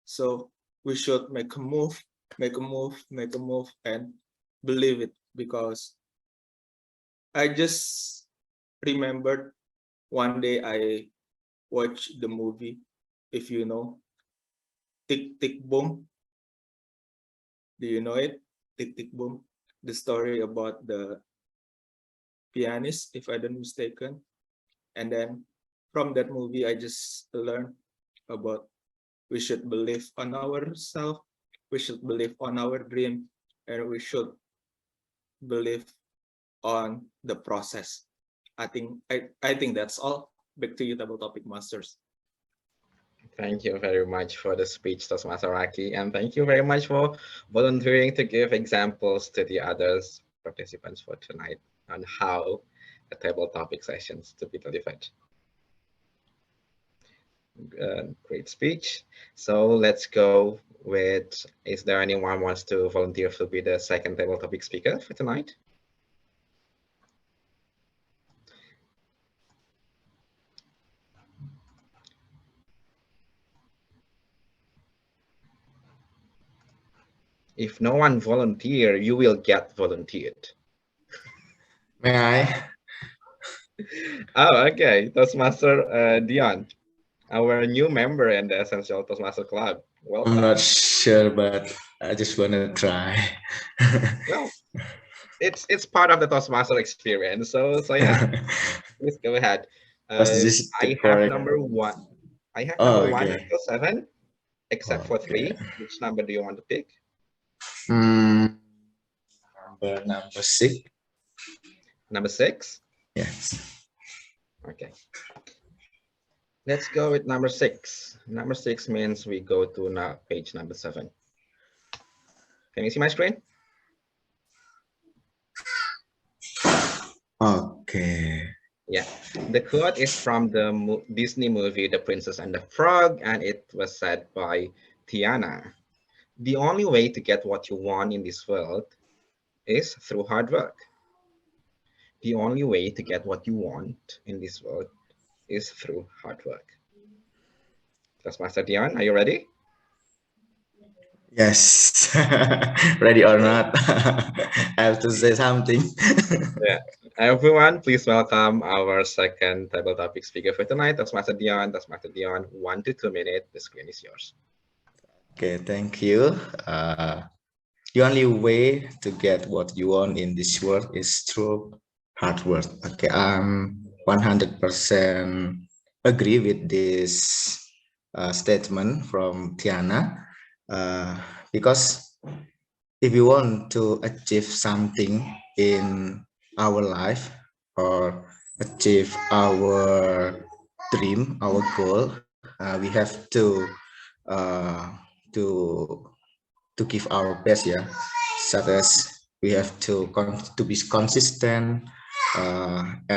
So we should make a move, make a move, make a move, and believe it. Because I just remembered one day I watched the movie, if you know, Tick Tick Boom. Do you know it? Tick Tick Boom. The story about the pianist, if I don't mistaken. And then from that movie, I just learned about we should believe on ourselves, we should believe on our dream, and we should believe on the process. I think that's all. Back to you, Table Topic Masters. Thank you very much for the speech, Toastmaster Raki, and thank you very much for volunteering to give examples to the others participants for tonight on how the table topic sessions to be delivered. Great speech. So let's go with, is there anyone wants to volunteer to be the second table topic speaker for tonight? If no one volunteer, you will get volunteered. May I? Oh, okay. Toastmaster Dion, our new member in the Essential Toastmaster Club. Welcome. I'm not sure, but I just want to try. Well, it's part of the Toastmaster experience. So yeah, please go ahead. I have number 1. I have number 1 until 7, except for 3. Which number do you want to pick? Number 6. Number 6? Yes. Okay. Let's go with number 6. Number 6 means we go to now page number 7. Can you see my screen? Okay. Yeah, the quote is from the Disney movie The Princess and the Frog, and it was said by Tiana. The only way to get what you want in this world is through hard work. The only way to get what you want in this world is through hard work. Toastmaster Dion, are you ready? Yes. Ready or not? I have to say something. Yeah. Everyone, please welcome our second table topic speaker for tonight, Toastmaster Dion. Toastmaster Dion, 1 to 2 minutes. The screen is yours. Okay, thank you. The only way to get what you want in this world is through hard work. Okay, I'm 100% agree with this statement from Tiana, because if you want to achieve something in our life or achieve our dream, our goal, we have to give our best, yeah. Such as we have to be consistent and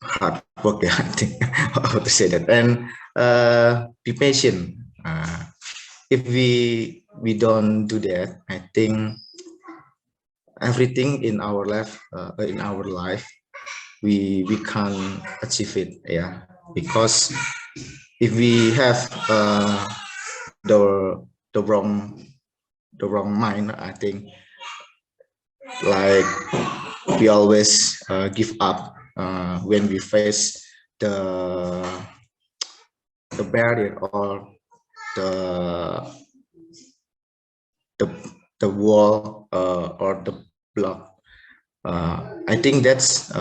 hard work. Yeah, I think how to say that. And be patient. If we don't do that, I think everything in our life we can't achieve it. Yeah, because if we have the wrong mind, I think like we always give up when we face the barrier or the the the wall or the block. I think that's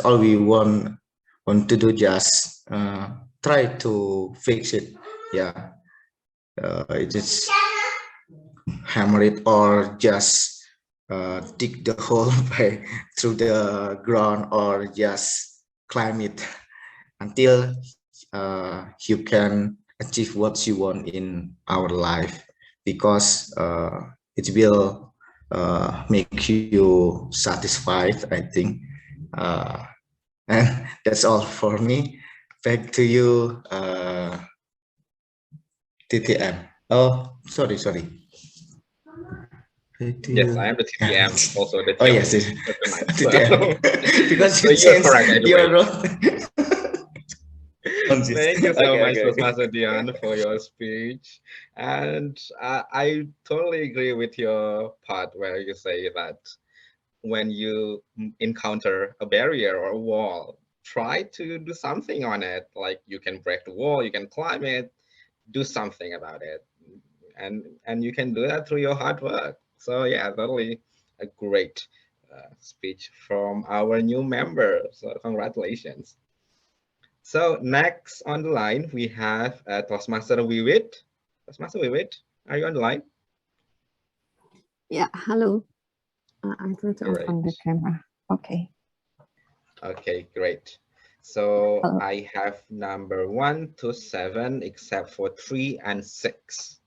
all we want to do. Just try to fix it. Yeah, it is hammer it or just dig the hole by through the ground or just climb it until you can achieve what you want in our life, because it will make you satisfied, I think. And that's all for me. Back to you, TTM. Oh, sorry. Yes, I am the TPM, also the Oh yes, TTM. Because you so you're changed correct either your way. role. Thank you so much, Okay. Toastmaster Dion, for your speech. And I totally agree with your part where you say that when you encounter a barrier or a wall, try to do something on it. Like you can break the wall, you can climb it, do something about it. And you can do that through your hard work. So yeah, totally a great speech from our new member. So congratulations. So next on the line, we have Toastmaster Wiwit. Toastmaster Wiwit, are you on the line? Yeah, hello. I try to Great. open the camera. Okay. Okay, great. So Hello. I have number 1 to 7, except for 3 and 6.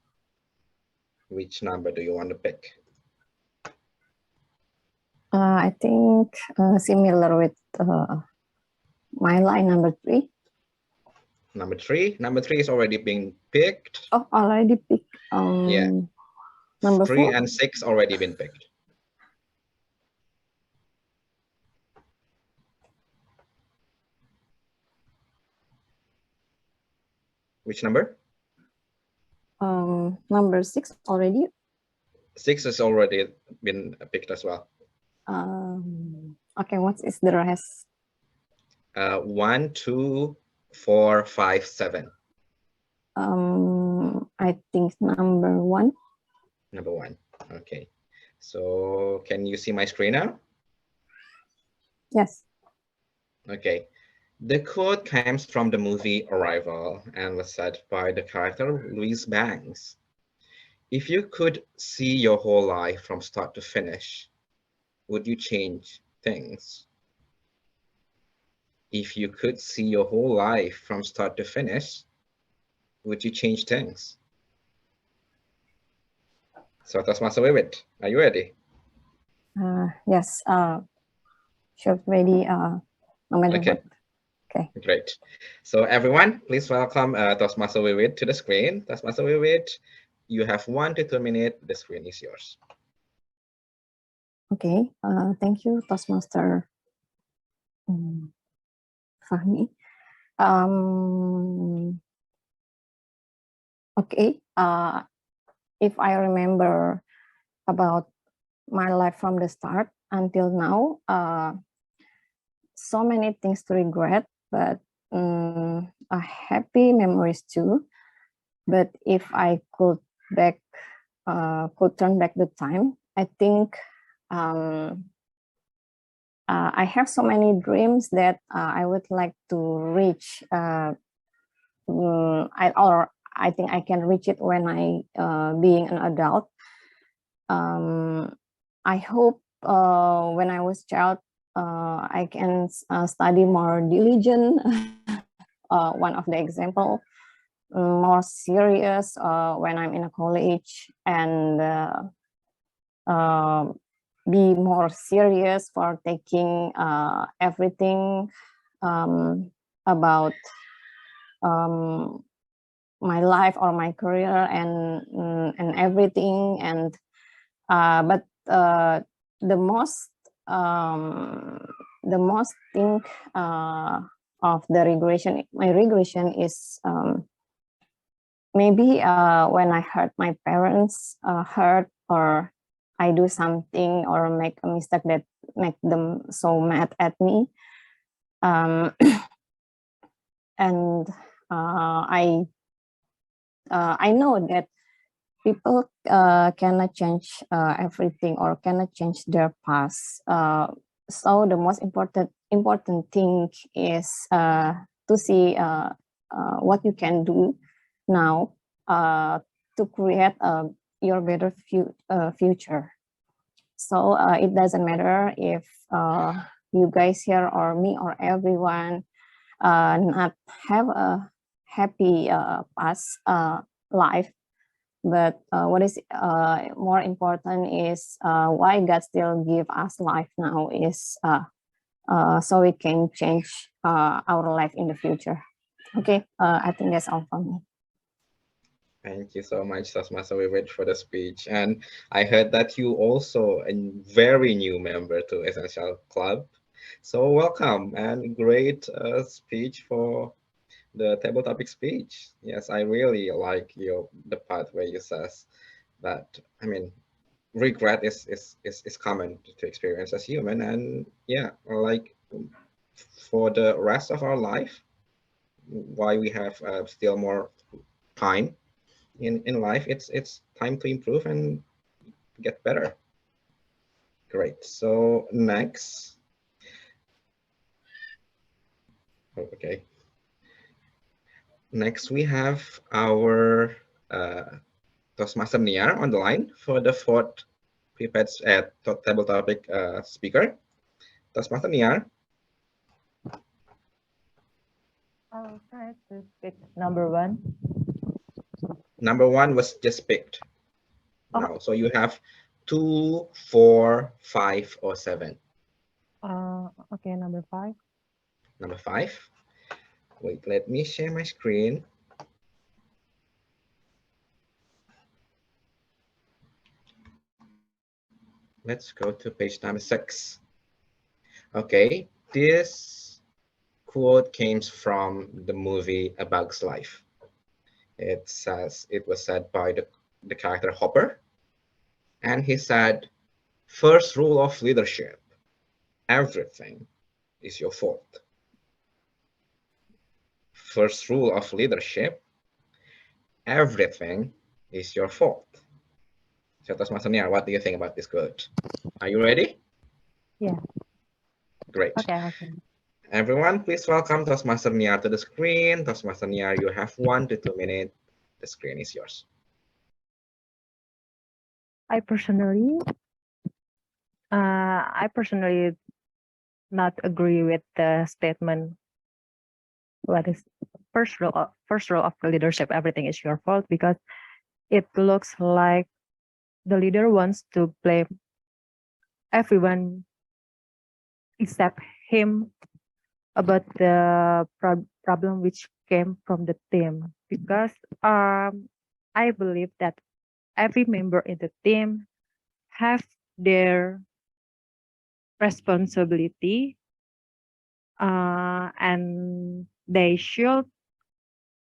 Which number do you want to pick? I think similar with my line number 3. Number 3. Number 3 is already being picked. Oh, already picked. Yeah. Number 3 4. and 6 already been picked. Which number? Number 6 already. 6 has already been picked as well. Okay, what is the rest? 1, 2, 4, 5, 7. I think number 1. Number 1. Okay. So can you see my screen now? Yes. Okay. The quote comes from the movie Arrival and was said by the character Louise Banks. If you could see your whole life from start to finish, would you change things? If you could see your whole life from start to finish, would you change things? So Toastmaster Wiwit, are you ready? Yes. Sure, ready. No matter Okay. what. Okay. Great. So everyone, please welcome Toastmaster Wiwit to the screen. Toastmaster Wiwit, you have 1 to 2 minutes. The screen is yours. Okay. Thank you, Toastmaster Fahmi. Okay. If I remember about my life from the start until now, so many things to regret, but happy memories too. But if I could turn back the time, I think I have so many dreams that I would like to reach. I think I can reach it when I being an adult. I hope when I was child, I can study more diligent. One of the example, more serious when I'm in a college, and be more serious for taking everything about my life or my career and everything. And but the most thing of the regression, my regression is maybe when I hurt my parents hurt, or I do something or make a mistake that make them so mad at me. And I know that people cannot change everything or cannot change their past. So the most important thing is to see what you can do now to create your better future. So it doesn't matter if you guys here or me or everyone not have a happy past life, but what is more important is why God still give us life now is so we can change our life in the future. Okay, I think that's all from me. Thank you so much, Toastmaster Vivid, for the speech. And I heard that you also a very new member to Essential Club. So welcome and great speech for the table topic speech. Yes, I really like the part where you says that, I mean, regret is common to experience as human. And yeah, like for the rest of our life, why we have still more time in life, it's time to improve and get better. Great. So next, okay. Next we have our Toastmaster Niar on the line for the fourth prepared table topic speaker. Toastmaster Niar. I'll try to pick number one. Number one was just picked. Oh. Now, so you have 2, 4, 5, or 7. Okay, number 5. Number 5. Wait, let me share my screen. Let's go to page number 6. Okay, this quote came from the movie A Bug's Life. It was said by the character Hopper, and he said, "First rule of leadership, everything is your fault." First rule of leadership, everything is your fault. So Toastmaster Niar, what do you think about this quote? Are you ready? Yeah. Great. Okay. Everyone, please welcome Toastmaster Niar to the screen. Toastmaster Niar, you have 1 to 2 minutes. The screen is yours. I personally not agree with the statement. What is first rule of the leadership? Everything is your fault, because it looks like the leader wants to blame everyone except him about the problem which came from the team. Because I believe that every member in the team have their responsibility, and they should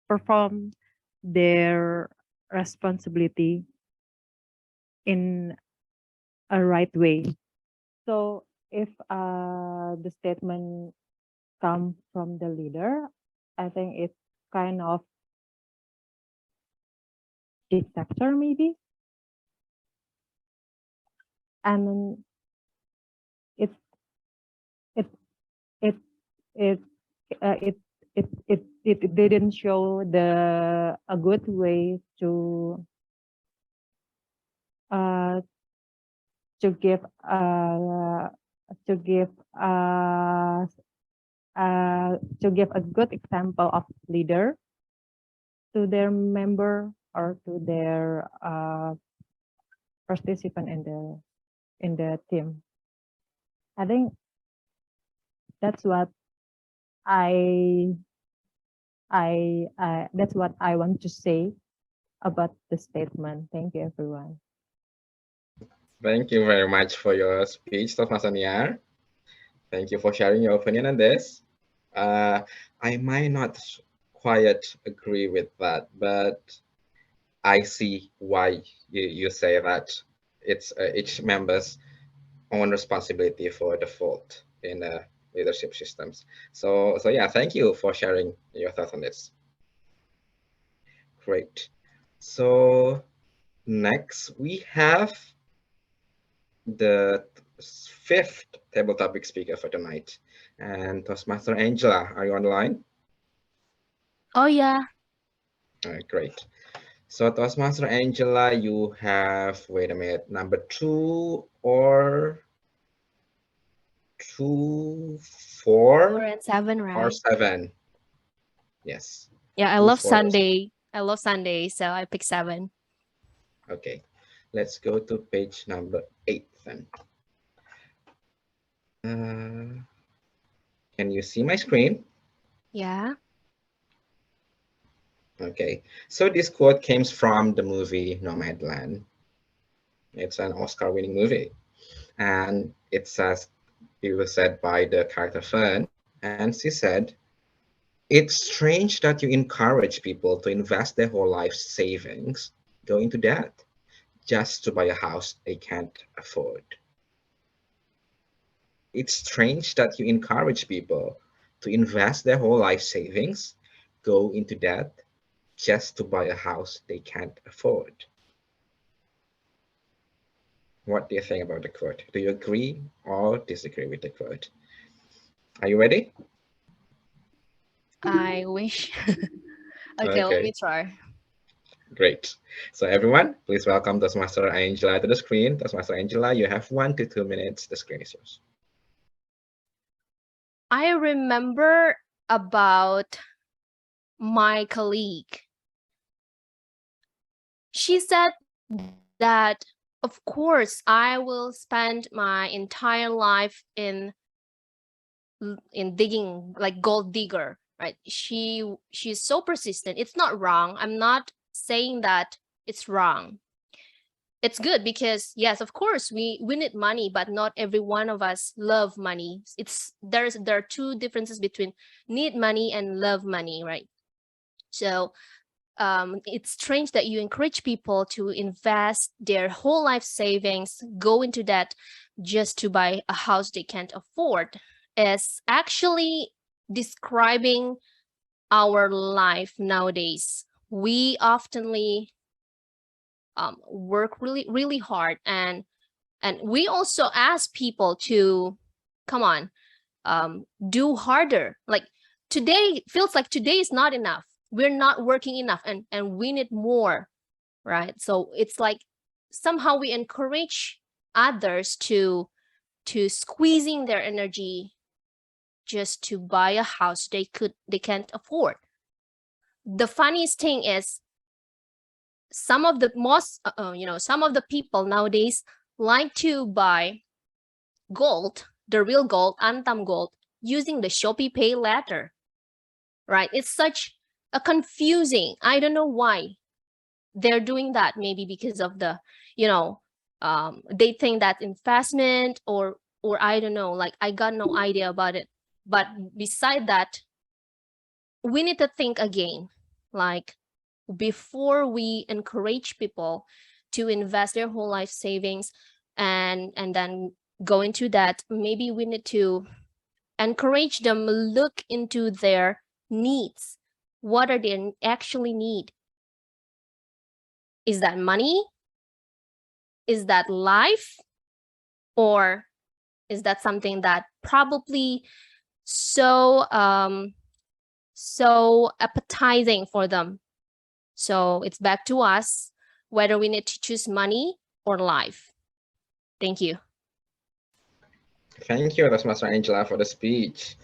perform their responsibility in a right way. So if the statement comes from the leader, I think it's kind of dictator maybe, and it didn't show a good way to give a good example of leader to their member or to their participant in the team. I think that's what I that's what I want to say about the statement. Thank you, everyone. Thank you very much for your speech, Mas Niar. Thank you for sharing your opinion on this. I might not quite agree with that, but I see why you say that it's each member's own responsibility for the fault in leadership systems. So yeah, thank you for sharing your thoughts on this. Great. So next we have the fifth table topic speaker for tonight. And Toastmaster Angela, are you on the line? Oh, yeah. All right, great. So Toastmaster Angela, you have, wait a minute, number 2 or 2, 4? 4 and 7, right? Or 7. Yes. Yeah, I 2, love 4, Sunday. I love Sunday, so I pick 7. Okay, let's go to page number 8 then. Can you see my screen? Yeah. Okay, so this quote came from the movie Nomadland. It's an Oscar-winning movie, and it was said by the character Fern, and she said, "It's strange that you encourage people to invest their whole life savings, go into debt, just to buy a house they can't afford." It's strange that you encourage people to invest their whole life savings, go into debt, just to buy a house they can't afford. What do you think about the quote? Do you agree or disagree with the quote? Are you ready? I wish. Okay, let me try. Great. So everyone, please welcome Toastmaster Angela to the screen. Toastmaster Angela, you have 1 to 2 minutes. The screen is yours. I remember about my colleague. She said that, of course, I will spend my entire life in digging, like gold digger, right? She's so persistent. It's not wrong. I'm not saying that it's wrong. It's good because yes, of course, we need money, but not every one of us love money. There are two differences between need money and love money, right? So it's strange that you encourage people to invest their whole life savings, go into debt just to buy a house they can't afford. Is actually describing our life nowadays. We oftenly work really hard, and we also ask people to come on, do harder. Like today feels like today is not enough. We're not working enough, and we need more, right? So it's like somehow we encourage others to squeezing their energy just to buy a house they can't afford. The funniest thing is some of the some of the people nowadays like to buy gold, the real gold, Antam gold, using the Shopee Pay letter, right? It's such a confusing. I don't know why they're doing that. Maybe because of the, they think that investment or I don't know. Like I got no idea about it. But beside that, we need to think again. Like before we encourage people to invest their whole life savings and then go into that, maybe we need to encourage them look into their needs. What are they actually need? Is that money? Is that life? Or is that something that probably so appetizing for them? So it's back to us whether we need to choose money or life. Thank you. Thank you, Toastmaster Angela, for the speech.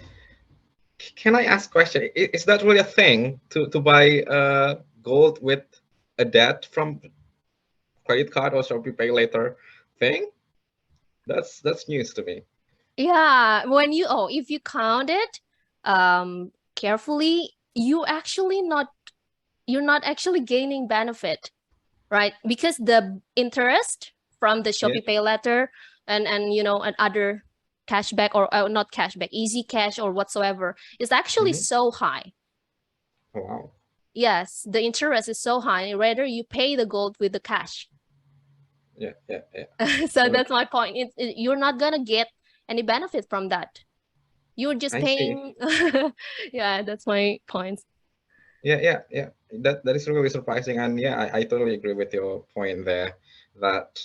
Can I ask a question? Is that really a thing to buy gold with a debt from credit card or Shopee Pay later thing? That's news to me. Yeah, when you if you count it carefully, you're not actually gaining benefit, right? Because the interest from the Shopee Pay letter and and other cashback or not cashback, easy cash or whatsoever is actually so high. Oh, wow. Yes, the interest is so high. Rather you pay the gold with the cash. Yeah. So that's my point. You're not gonna get any benefit from that. You're just I see. paying. Yeah, that's my point. Yeah. That is really surprising, and yeah, I totally agree with your point there that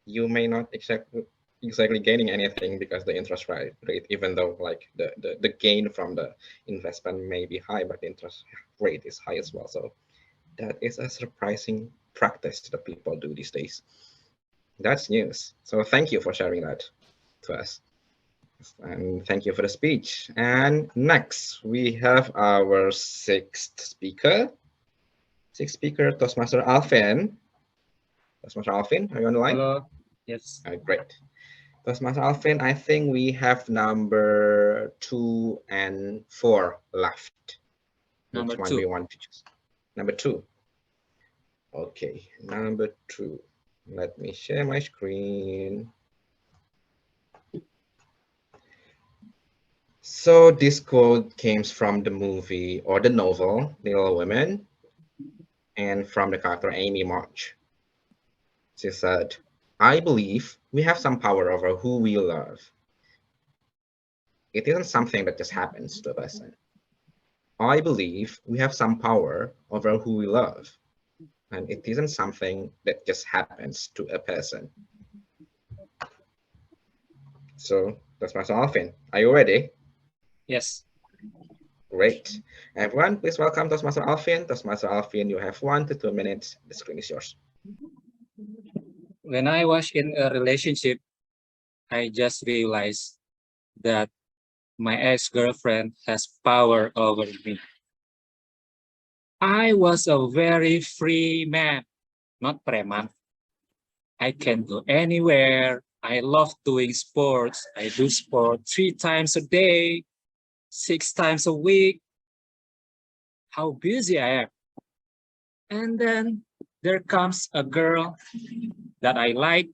you may not exactly gaining anything because the interest rate, even though like the gain from the investment may be high, but the interest rate is high as well. So that is a surprising practice that people do these days. That's news. So thank you for sharing that to us. And thank you for the speech. And next, we have our sixth speaker, Toastmaster Alvin. Toastmaster Alvin, are you on the line? Hello. Yes. Great. Toastmaster Alvin, I think we have number 2 and 4 left. Number Which one 2. do you want to choose? Number 2. Okay, number 2. Let me share my screen. So this quote came from the movie or the novel Little Women and from the character Amy March. She said, "I believe we have some power over who we love. It isn't something that just happens to a person. I believe we have some power over who we love, and it isn't something that just happens to a person." So that's my Alvin. Are you ready? Yes. Great. Everyone, please welcome Toastmaster Alvin. Toastmaster Alvin, you have 1 to 2 minutes. The screen is yours. When I was in a relationship, I just realized that my ex-girlfriend has power over me. I was a very free man, not preman. I can go anywhere. I love doing sports. I do sport 3 times a day, 6 times a week. How busy I am. And then there comes a girl that I like.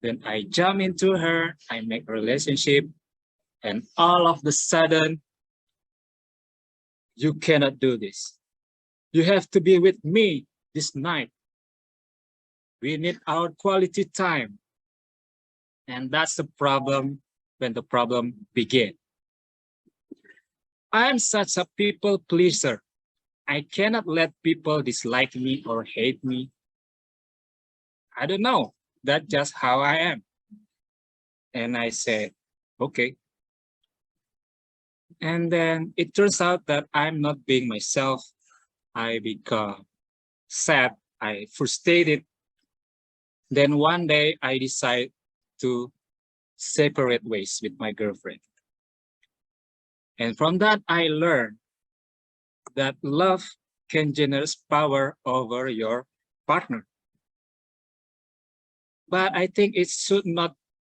Then I jump into her, I make a relationship, and all of the sudden, you cannot do this. You have to be with me this night. We need our quality time. And that's the problem when the problem begins. I'm such a people pleaser. I cannot let people dislike me or hate me. I don't know. That's just how I am. And I said, okay. And then it turns out that I'm not being myself. I become sad. I frustrated. Then one day I decide to separate ways with my girlfriend. And from that, I learned that love can generate power over your partner. But I think it should not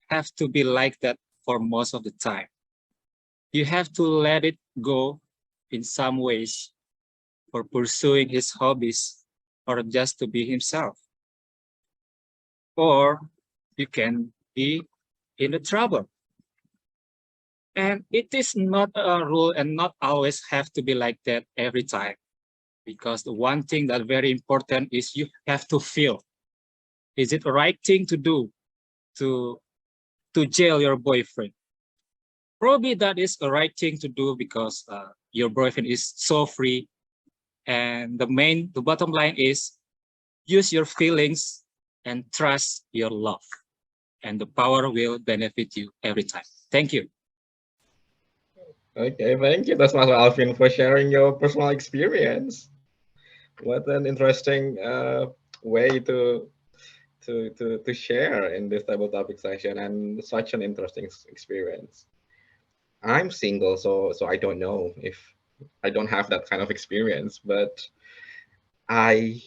have to be like that for most of the time. You have to let it go in some ways for pursuing his hobbies or just to be himself. Or you can be in the trouble. And it is not a rule and not always have to be like that every time. Because the one thing that very important is you have to feel. Is it the right thing to do to jail your boyfriend? Probably that is the right thing to do because your boyfriend is so free. And the bottom line is use your feelings and trust your love. And the power will benefit you every time. Thank you. Okay, thank you, Toastmaster Alvin, for sharing your personal experience. What an interesting way to share in this table topic session, and such an interesting experience. I'm single, so I don't know if I don't have that kind of experience, but I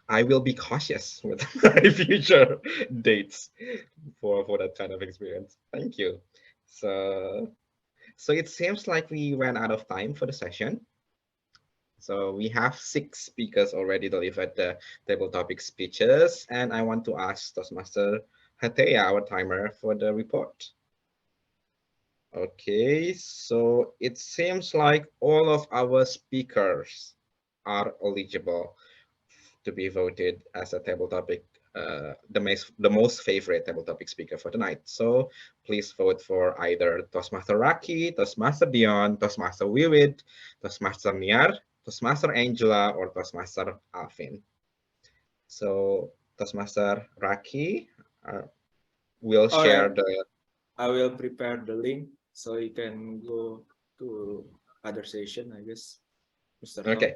I will be cautious with my future dates for that kind of experience. Thank you. So it seems like we ran out of time for the session. So we have 6 speakers already delivered the table topic speeches, and I want to ask Toastmaster Hateya, our timer, for the report. Okay, so it seems like all of our speakers are eligible to be voted as a table topic, the most favorite table topic speaker for tonight. So please vote for either Toastmaster Raki, Toastmaster Dion, Toastmaster Wiwid, Toastmaster Niar, Toastmaster Angela, or Toastmaster Alvin. So Toastmaster Raki will share the. I will prepare the link so you can go to other session, I guess. Mr. Okay.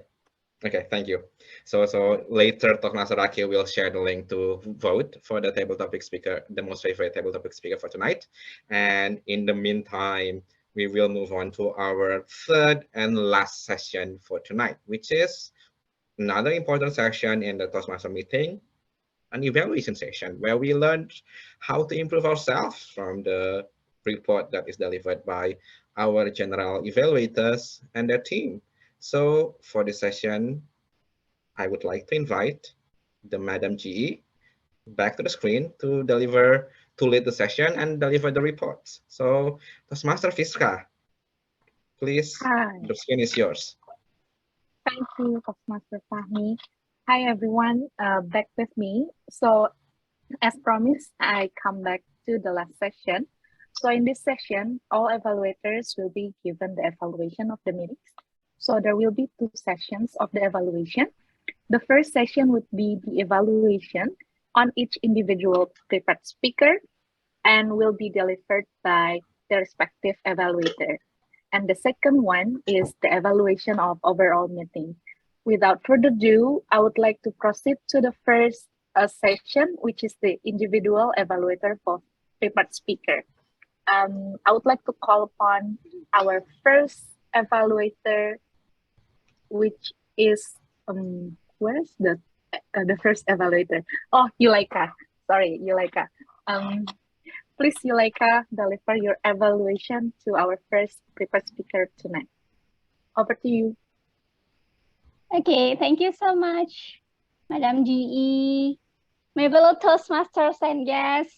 Okay, thank you. So later, Toastmaster Raki will share the link to vote for the table topic speaker, the most favorite table topic speaker for tonight. And in the meantime, we will move on to our third and last session for tonight, which is another important session in the Toastmaster meeting, an evaluation session where we learned how to improve ourselves from the report that is delivered by our general evaluators and their team. So for this session, I would like to invite the Madam GE back to the screen to lead the session and deliver the reports. So Toastmaster Fiska, please, Hi. the screen is yours. Thank you, Toastmaster Fahmi. Hi, everyone. Back with me. So as promised, I come back to the last session. So in this session, all evaluators will be given the evaluation of the meetings. So there will be 2 sessions of the evaluation. The first session would be the evaluation on each individual prepared speaker and will be delivered by the respective evaluator. And the second one is the evaluation of overall meeting. Without further ado, I would like to proceed to the first session, which is the individual evaluator for prepared speaker. I would like to call upon our first evaluator, which is where's the first evaluator? Oh, Yulaika. Sorry, Yulaika. Please, Yulaika, deliver your evaluation to our first prepared speaker tonight. Over to you. Okay, thank you so much, Madam GE. My fellow Toastmasters and guests,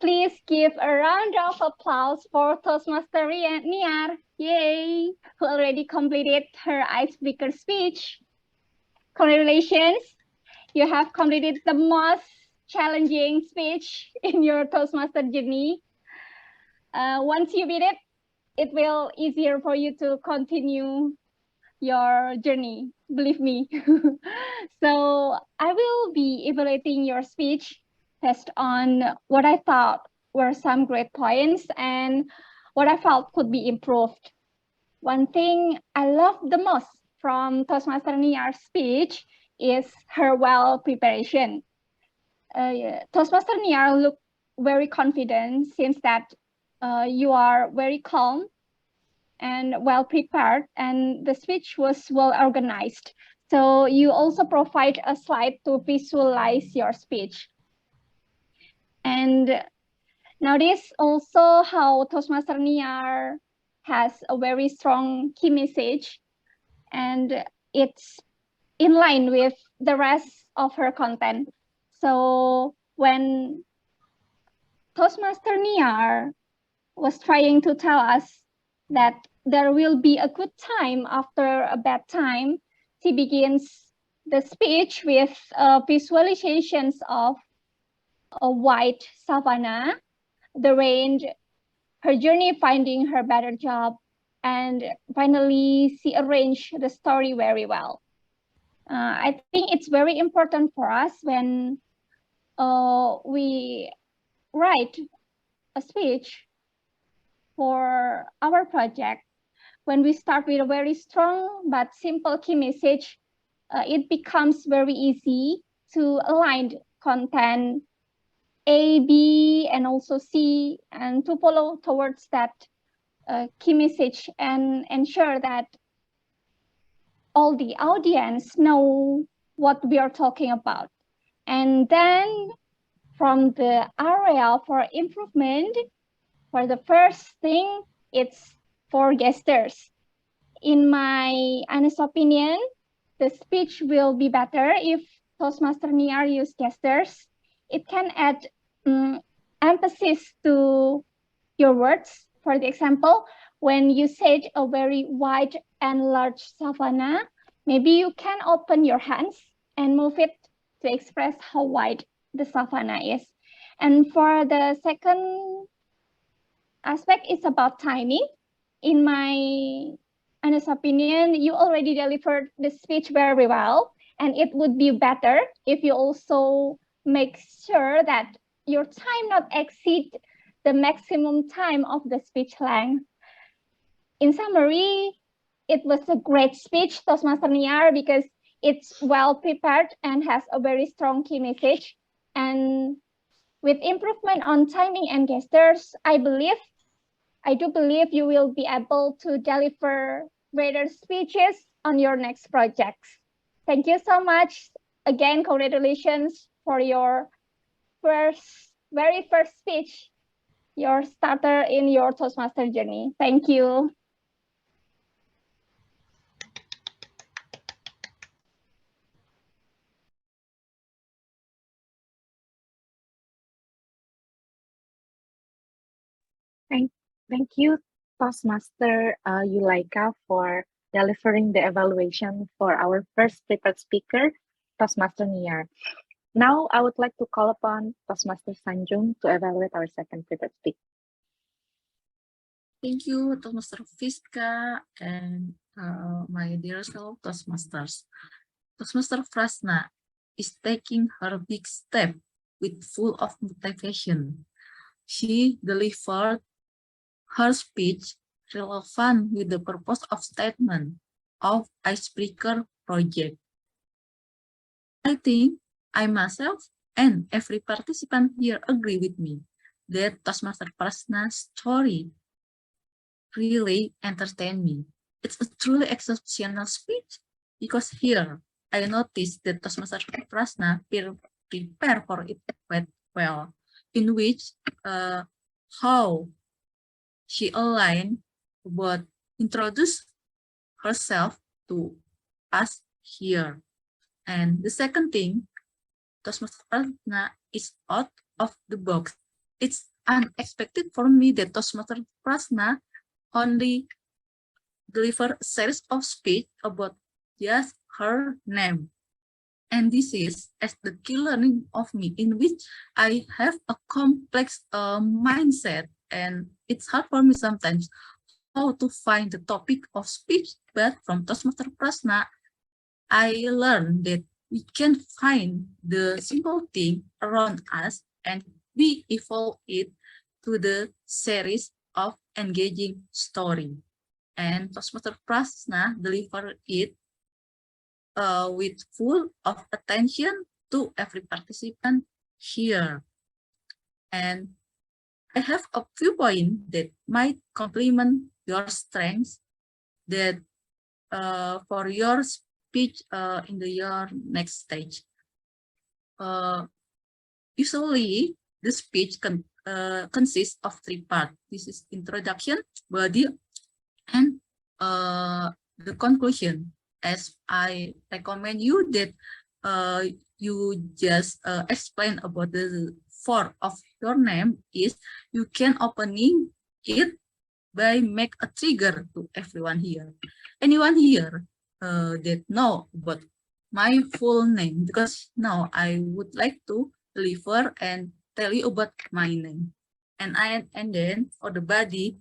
please give a round of applause for Toastmaster Niar, yay, who already completed her icebreaker speech. Congratulations, you have completed the most challenging speech in your Toastmaster journey. Once you beat it, it will easier for you to continue your journey, believe me. So I will be evaluating your speech based on what I thought were some great points and what I felt could be improved. One thing I love the most from Toastmaster Niar's speech is her well preparation. Toastmaster Niar looked very confident, since that you are very calm and well prepared, and the speech was well organized. So you also provide a slide to visualize your speech. And notice also how Toastmaster Niar has a very strong key message, and it's in line with the rest of her content. So when Toastmaster Niar was trying to tell us that there will be a good time after a bad time, she begins the speech with visualizations of a white savanna, the rain, her journey finding her better job, and finally she arranged the story very well. I think it's very important for us when we write a speech for our project. When we start with a very strong but simple key message, it becomes very easy to align content A, B, and also C, and to follow towards that key message and ensure that all the audience know what we are talking about. And then from the area for improvement, for the first thing, it's for gestures. In my honest opinion, the speech will be better if Toastmaster Niar use gestures. It can add emphasis to your words. For the example, when you said a very wide and large savanna, maybe you can open your hands and move it to express how wide the savanna is. And for the second aspect, it's about timing. In my honest opinion, you already delivered the speech very well, and it would be better if you also make sure that your time not exceed the maximum time of the speech length. In summary, it was a great speech, Toastmaster Niar, because it's well prepared and has a very strong key message. And with improvement on timing and gestures, I do believe you will be able to deliver greater speeches on your next projects. Thank you so much. Again, congratulations for your very first speech, your starter in your Toastmaster journey. Thank you. Thank you, Toastmaster Yulaika, for delivering the evaluation for our first prepared speaker, Toastmaster Niar. Now, I would like to call upon Toastmaster Sanjung to evaluate our second prepared speaker. Thank you, Toastmaster Fiska and my dear fellow Toastmasters. Toastmaster Frasna is taking her big step with full of motivation. She delivered her speech relevant with the purpose of statement of icebreaker project. I think I myself and every participant here agree with me that Toastmaster Frasna's story really entertained me. It's a truly exceptional speech because here I noticed that Toastmaster Frasna prepare for it quite well, in which how she aligned but introduce herself to us here. And the second thing, Toastmaster Frasna is out of the box. It's unexpected for me that Toastmaster Frasna only deliver a series of speech about just her name. And this is as the key learning of me, in which I have a complex mindset, and it's hard for me sometimes how to find the topic of speech. But from Toastmaster Frasna, I learned that we can find the simple thing around us and we evolve it to the series of engaging story. And Toastmaster Frasna delivered it with full of attention to every participant here. And I have a few points that might complement your strengths that for your speech in your next stage. Usually, the speech consists of three parts. This is introduction, body, and the conclusion. As I recommend you that you just explain about the form of your name, is you can opening it by make a trigger to everyone here. Anyone here that know about my full name, because now I would like to deliver and tell you about my name. And then for the body,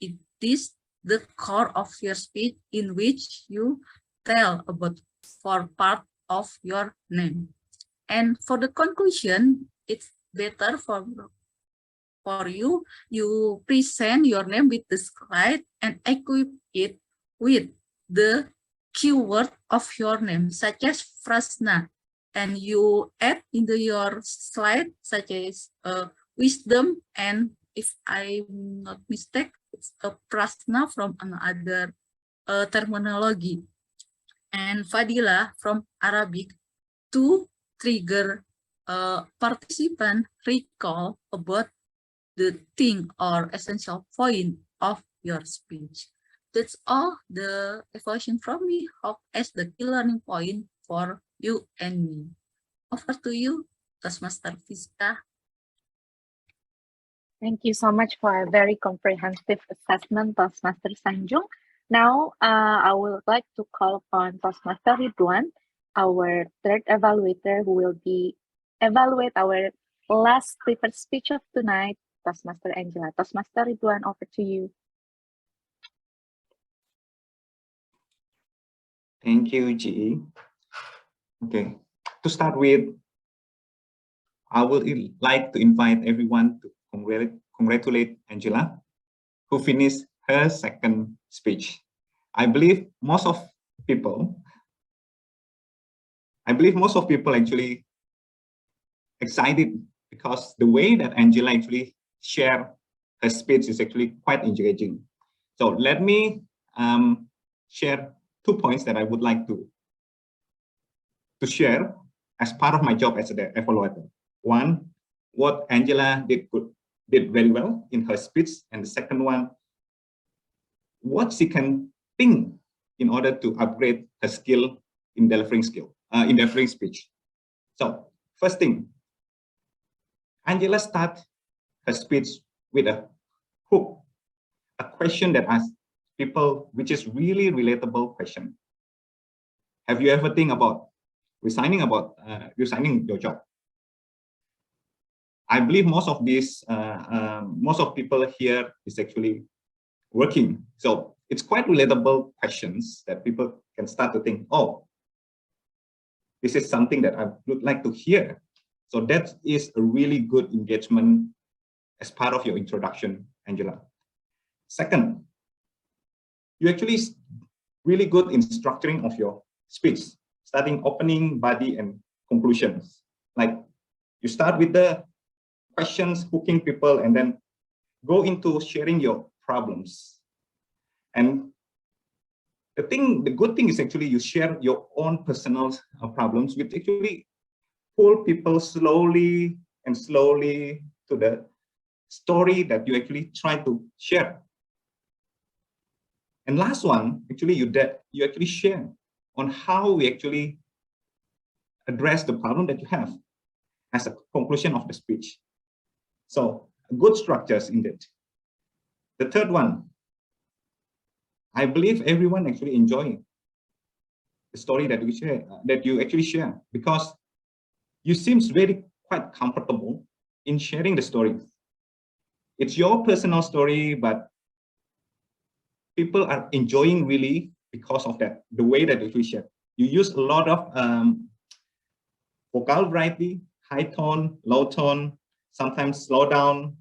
it is the core of your speech in which you tell about four part of your name. And for the conclusion, it's better for you, you present your name with the slide and equip it with the keyword of your name, such as Frasna, and you add into your slide such as wisdom, and if I'm not mistaken, it's a Prasna from another terminology, and Fadila from Arabic, to trigger a participant recall about the thing or essential point of your speech. That's all the evaluation from me. Hope as the key learning point for you and me. Over to you, Toastmaster Fiska. Thank you so much for a very comprehensive assessment, Toastmaster Sanjung. Now, I would like to call upon Toastmaster Ridwan, our third evaluator, who will be evaluate our last prepared speech of tonight, Toastmaster Angela. Toastmaster Ridwan, over to you. Thank you, GE. Okay, to start with, I would like to invite everyone to congratulate Angela, who finished her second speech. I believe most of people actually excited because the way that Angela actually shared her speech is actually quite engaging. So let me share 2 points that I would like to share as part of my job as an evaluator. One, what Angela did very well in her speech, and the second one, what she can think in order to upgrade her skill in delivering speech. So first thing, Angela started her speech with a hook, a question that asks people, which is really relatable question. Have you ever think about resigning your job? I believe most of people here is actually working. So it's quite relatable questions that people can start to think, oh, this is something that I would like to hear. So that is a really good engagement as part of your introduction, Angela. Second, you actually really good in structuring of your speech, starting opening, body, and conclusions. Like you start with the questions, hooking people, and then go into sharing your problems. And the good thing is actually you share your own personal problems, which actually pull people slowly to the story that you actually try to share. And last one, actually you actually share on how we actually address the problem that you have as a conclusion of the speech. So good structures in that. The third one, I believe everyone actually enjoying the story that you actually share, because you seems very quite comfortable in sharing the story. It's your personal story, but people are enjoying really because of that, the way that you share. You use a lot of vocal variety, high tone, low tone, sometimes slow down,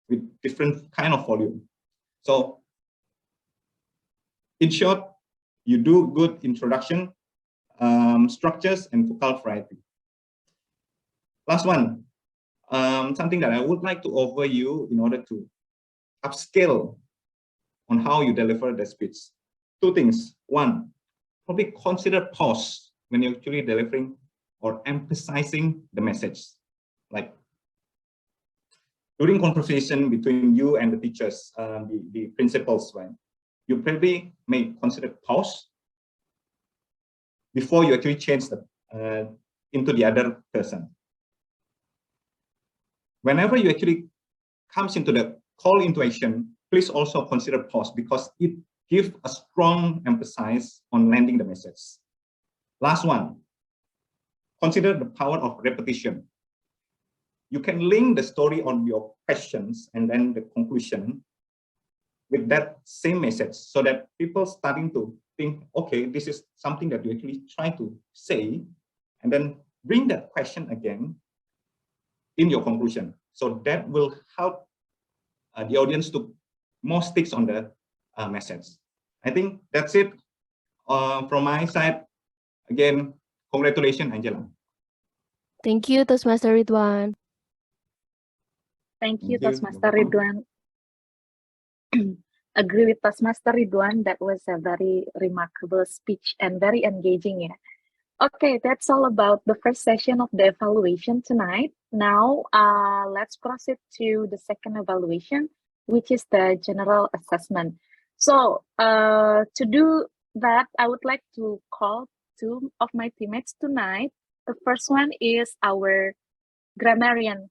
with different kind of volume. So in short, you do good introduction, structures, and vocal variety. Last one, something that I would like to offer you in order to upscale on how you deliver the speech. Two things. One, probably consider pause when you're actually delivering or emphasizing the message. Like during conversation between you and the teachers, the principals, right? You probably may consider pause before you actually change into the other person. Whenever you actually comes into the call into action, please also consider pause, because it gives a strong emphasis on landing the message. Last one, consider the power of repetition. You can link the story on your questions and then the conclusion with that same message, so that people starting to think, okay, this is something that you actually try to say, and then bring that question again in your conclusion. So that will help the audience to more sticks on the message. I think that's it from my side. Again, congratulations, Angela. Thank you, Toastmaster Ridwan. Thank you, Toastmaster Ridwan. Agree with Toastmaster Ridwan, that was a very remarkable speech and very engaging. Yeah. Okay, that's all about the first session of the evaluation tonight. Now, let's proceed to the second evaluation, which is the general assessment. So, to do that, I would like to call two of my teammates tonight. The first one is our grammarian.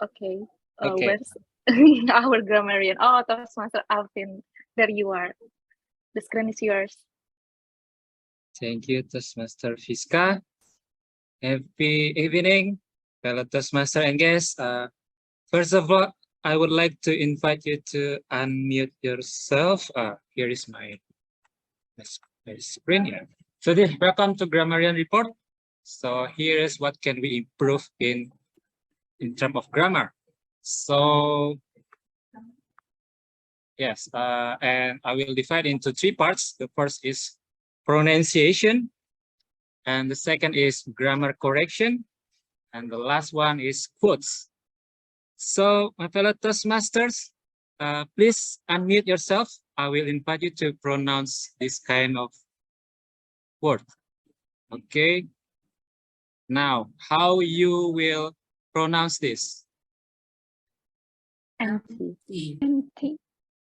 Okay, Okay. where's our grammarian? Oh, Toastmaster Alvin, there you are. The screen is yours. Thank you, Toastmaster Fiska. Happy evening, fellow Toastmaster and guests. First of all, I would like to invite you to unmute yourself. Here is my screen here. So this, welcome to Grammarian Report. So here is what can we improve in terms of grammar. So yes, and I will divide into three parts. The first is pronunciation, and the second is grammar correction, and the last one is quotes. So my fellow Toastmasters, please unmute yourself. I will invite you to pronounce this kind of word. Okay. Now, how you will pronounce this? Empty. Empty.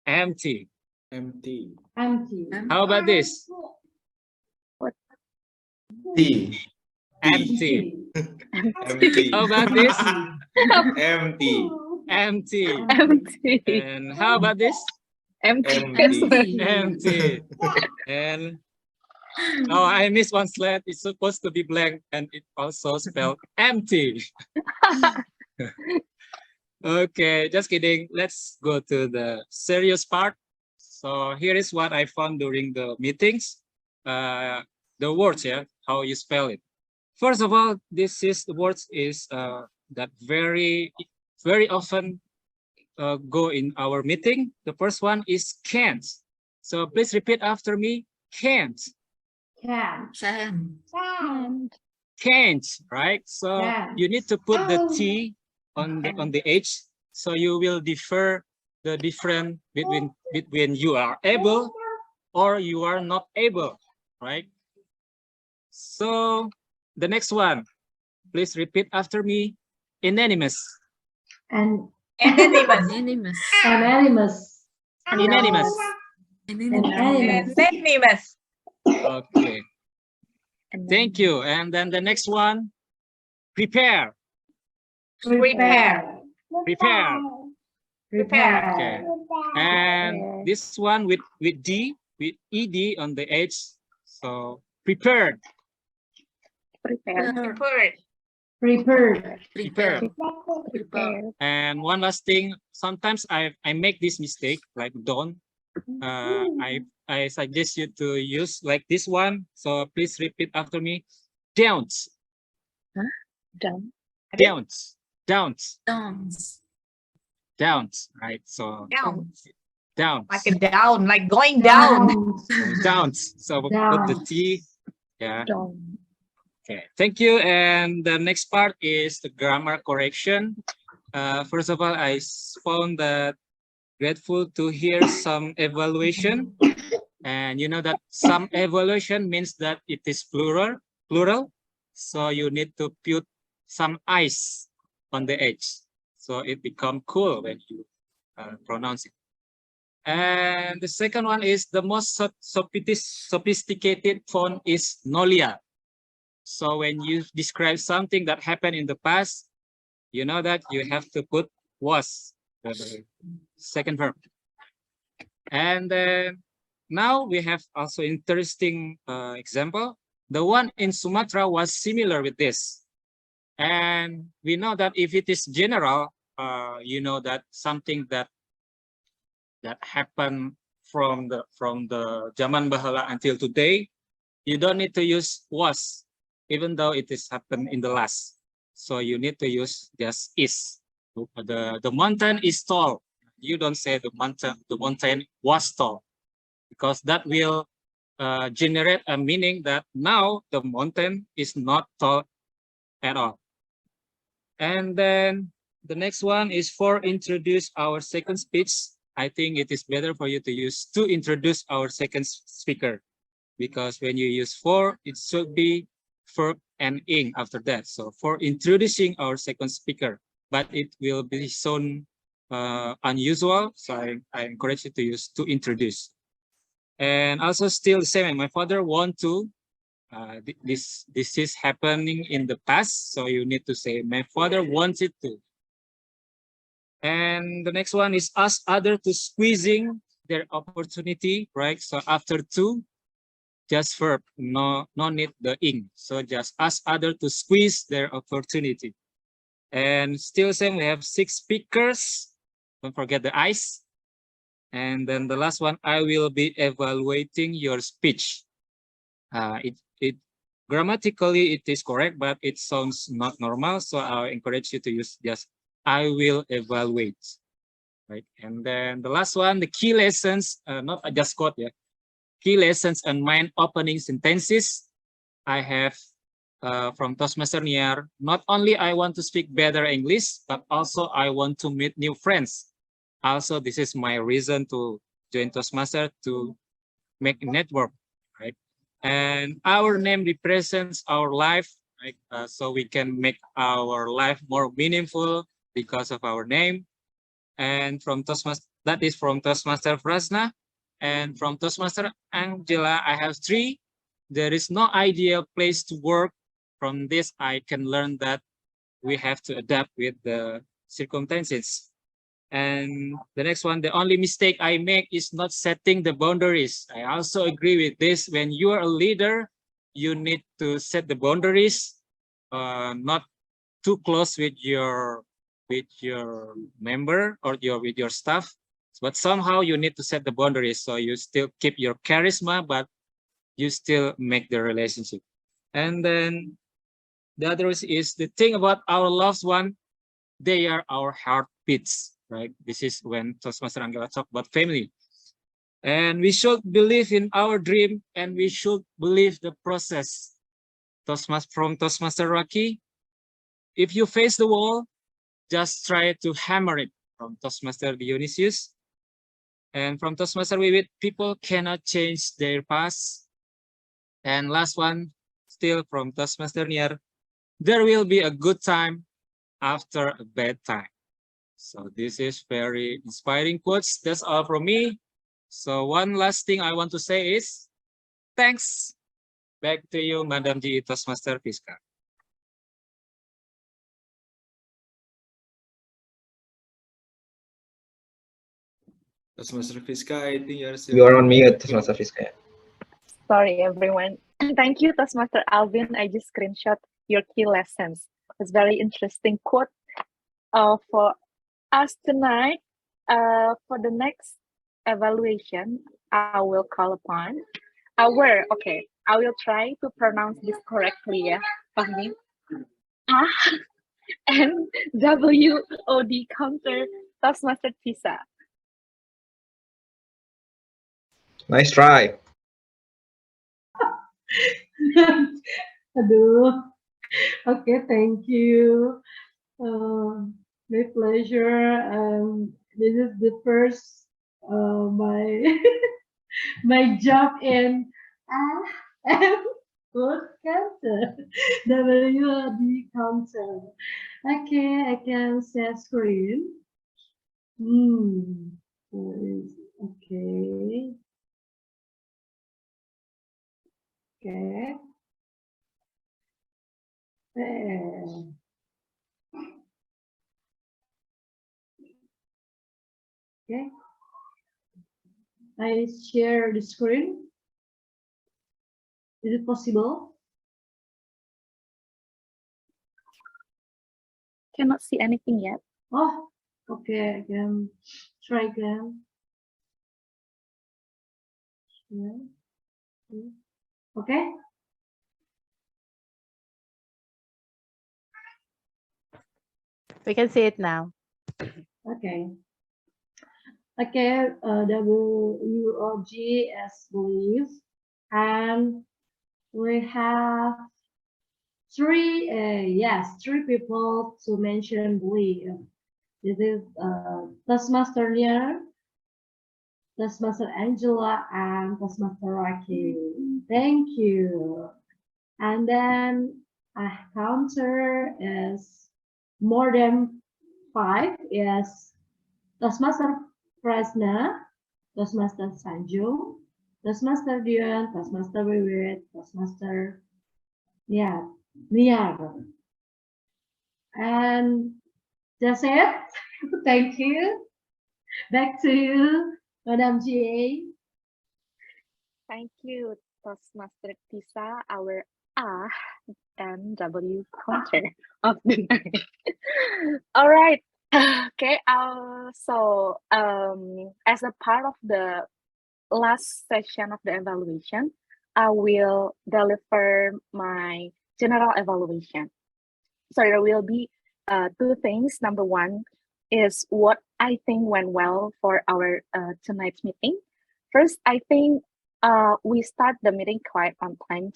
Empty. Empty. Empty. How about this? T. Empty. Empty. How about this? Empty. Empty. Empty. And how about this? Empty. Empty. And oh, I missed one slide. It's supposed to be blank, and it also spelled empty. Okay, just kidding. Let's go to the serious part. So here is what I found during the meetings. The words, yeah, how you spell it. First of all, this is the words is that very often go in our meeting. The first one is can't. So please repeat after me. Can't. Can. Can't, right? So you need to put the T on the H, so you will differ the difference between you are able or you are not able, right? So the next one, please repeat after me. Inanimous. And Anonymous. anonymous. Inanimous. Anonymous. Okay. Thank you. And then the next one, prepare. Prepare. Prepare. Okay. And this one with D, with ED on the H. So prepared. Prepared. Prepared. And one last thing, sometimes I make this mistake, like don't. I suggest you to use like this one. So please repeat after me. Don't. Down. Don't. Right. So down. Like a down, like going down. Don't. So put the T. Yeah. Down. Okay. Thank you. And the next part is the grammar correction. First of all, I found that grateful to hear some evaluation. And you know that some evaluation means that it is plural. So you need to put some ice on the edge. So it become cool when you pronounce it. And the second one is the most sophisticated font is Nolia. So when you describe something that happened in the past, you know that you have to put was, the second verb. And now we have also interesting example. The one in Sumatra was similar with this. And we know that if it is general, you know that something that happened from the Zaman Bahala until today, you don't need to use was, even though it is happened in the last. So you need to use just is. The mountain is tall. You don't say the mountain was tall, because that will generate a meaning that now the mountain is not tall at all. And then the next one is for introduce our second speech. I think it is better for you to use to introduce our second speaker. because when you use for, it should be verb and ing after that. So for introducing our second speaker, but it will be shown unusual. So I encourage you to use to introduce. And also still the same. My father want to. This is happening in the past, so you need to say my father wanted to. And the next one is ask other to squeezing their opportunity, right? So after to, just verb, no need the ing. So just ask other to squeeze their opportunity. And still same, we have 6 speakers. Don't forget the ice. And then the last one, I will be evaluating your speech. It grammatically it is correct, but it sounds not normal. So I encourage you to use just I will evaluate. Right. And then the last one, the key lessons, not just quote, yeah. Key lessons and mind opening sentences. I have from Toastmaster Niar, not only I want to speak better English, but also I want to meet new friends. Also, this is my reason to join Toastmaster, to make a network, right? And our name represents our life, right? So we can make our life more meaningful because of our name. And from Toastmaster, that is from Toastmaster Frasna. And from Toastmaster Angela, I have 3. There is no ideal place to work. From this, I can learn that we have to adapt with the circumstances. And the next one, the only mistake I make is not setting the boundaries. I also agree with this. When you are a leader, you need to set the boundaries, not too close with your member or with your staff, but somehow you need to set the boundaries so you still keep your charisma, but you still make the relationship. And then the other is the thing about our loved one, they are our heartbeats, right? This is when Toastmaster Angela talk about family. And we should believe in our dream and we should believe the process. From Toastmaster Rocky, if you face the wall, just try to hammer it. From Toastmaster Dionysius. And from Toastmaster Wiwit, people cannot change their past. And last one, still from Toastmaster Niar, there will be a good time after a bad time. So this is very inspiring quotes. That's all from me. So one last thing I want to say is, thanks. Back to you, Madam G. Toastmaster Fiska. Toastmaster Fiska, I think you're still. You are on mute, Toastmaster Fiska. Sorry, everyone. Thank you, Toastmaster Alvin. I just screenshot your key lessons. It's very interesting quote for us tonight. For the next evaluation, I will call upon our, okay, I will try to pronounce this correctly, yeah, Fahmi. And WOD counter Toastmaster Tisa. Nice try. Aduh. Okay, thank you. My pleasure. This is the first my my job in food counter, WD counter. Okay, I can share screen. Okay. Okay. There. Okay. I share the screen. Is it possible? Cannot see anything yet. Oh, okay. I can try again. Okay. We can see it now. Okay. Okay, WOG as believe, and we have three people to mention believe. This is Toastmaster Niar, Toastmaster Angela, and Toastmaster Rocky. Thank you. And then a counter is more than 5 is Toastmaster Prasna, Toastmaster Sanju, Toastmaster Dion, Toastmaster Wiwit, Toastmaster Niar. And that's it. Thank you. Back to you, Madam G. Thank you, Toastmaster Tisa, our and W counter of the night. All right. Okay. As a part of the last session of the evaluation, I will deliver my general evaluation. So there will be two things. Number one is what I think went well for our tonight's meeting. First, I think we start the meeting quite on time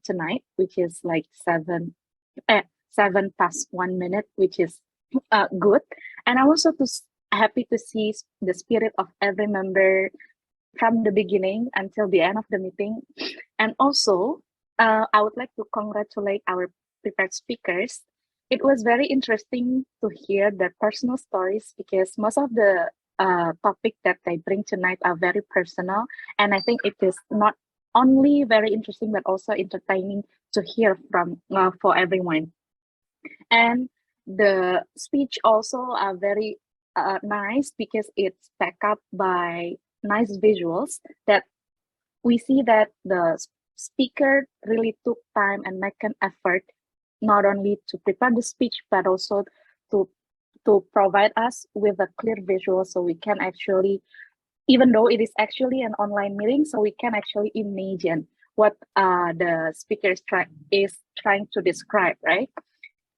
tonight, which is like 7 past 1 minute, which is good. And I'm also happy to see the spirit of every member from the beginning until the end of the meeting. And also, I would like to congratulate our prepared speakers. It was very interesting to hear their personal stories because most of the topic that they bring tonight are very personal. And I think it is not only very interesting, but also entertaining to hear from for everyone. And the speech also are very nice because it's backed up by nice visuals that we see that the speaker really took time and make an effort not only to prepare the speech but also to provide us with a clear visual so we can actually, even though it is actually an online meeting, so we can actually imagine what the speaker is trying to describe, right?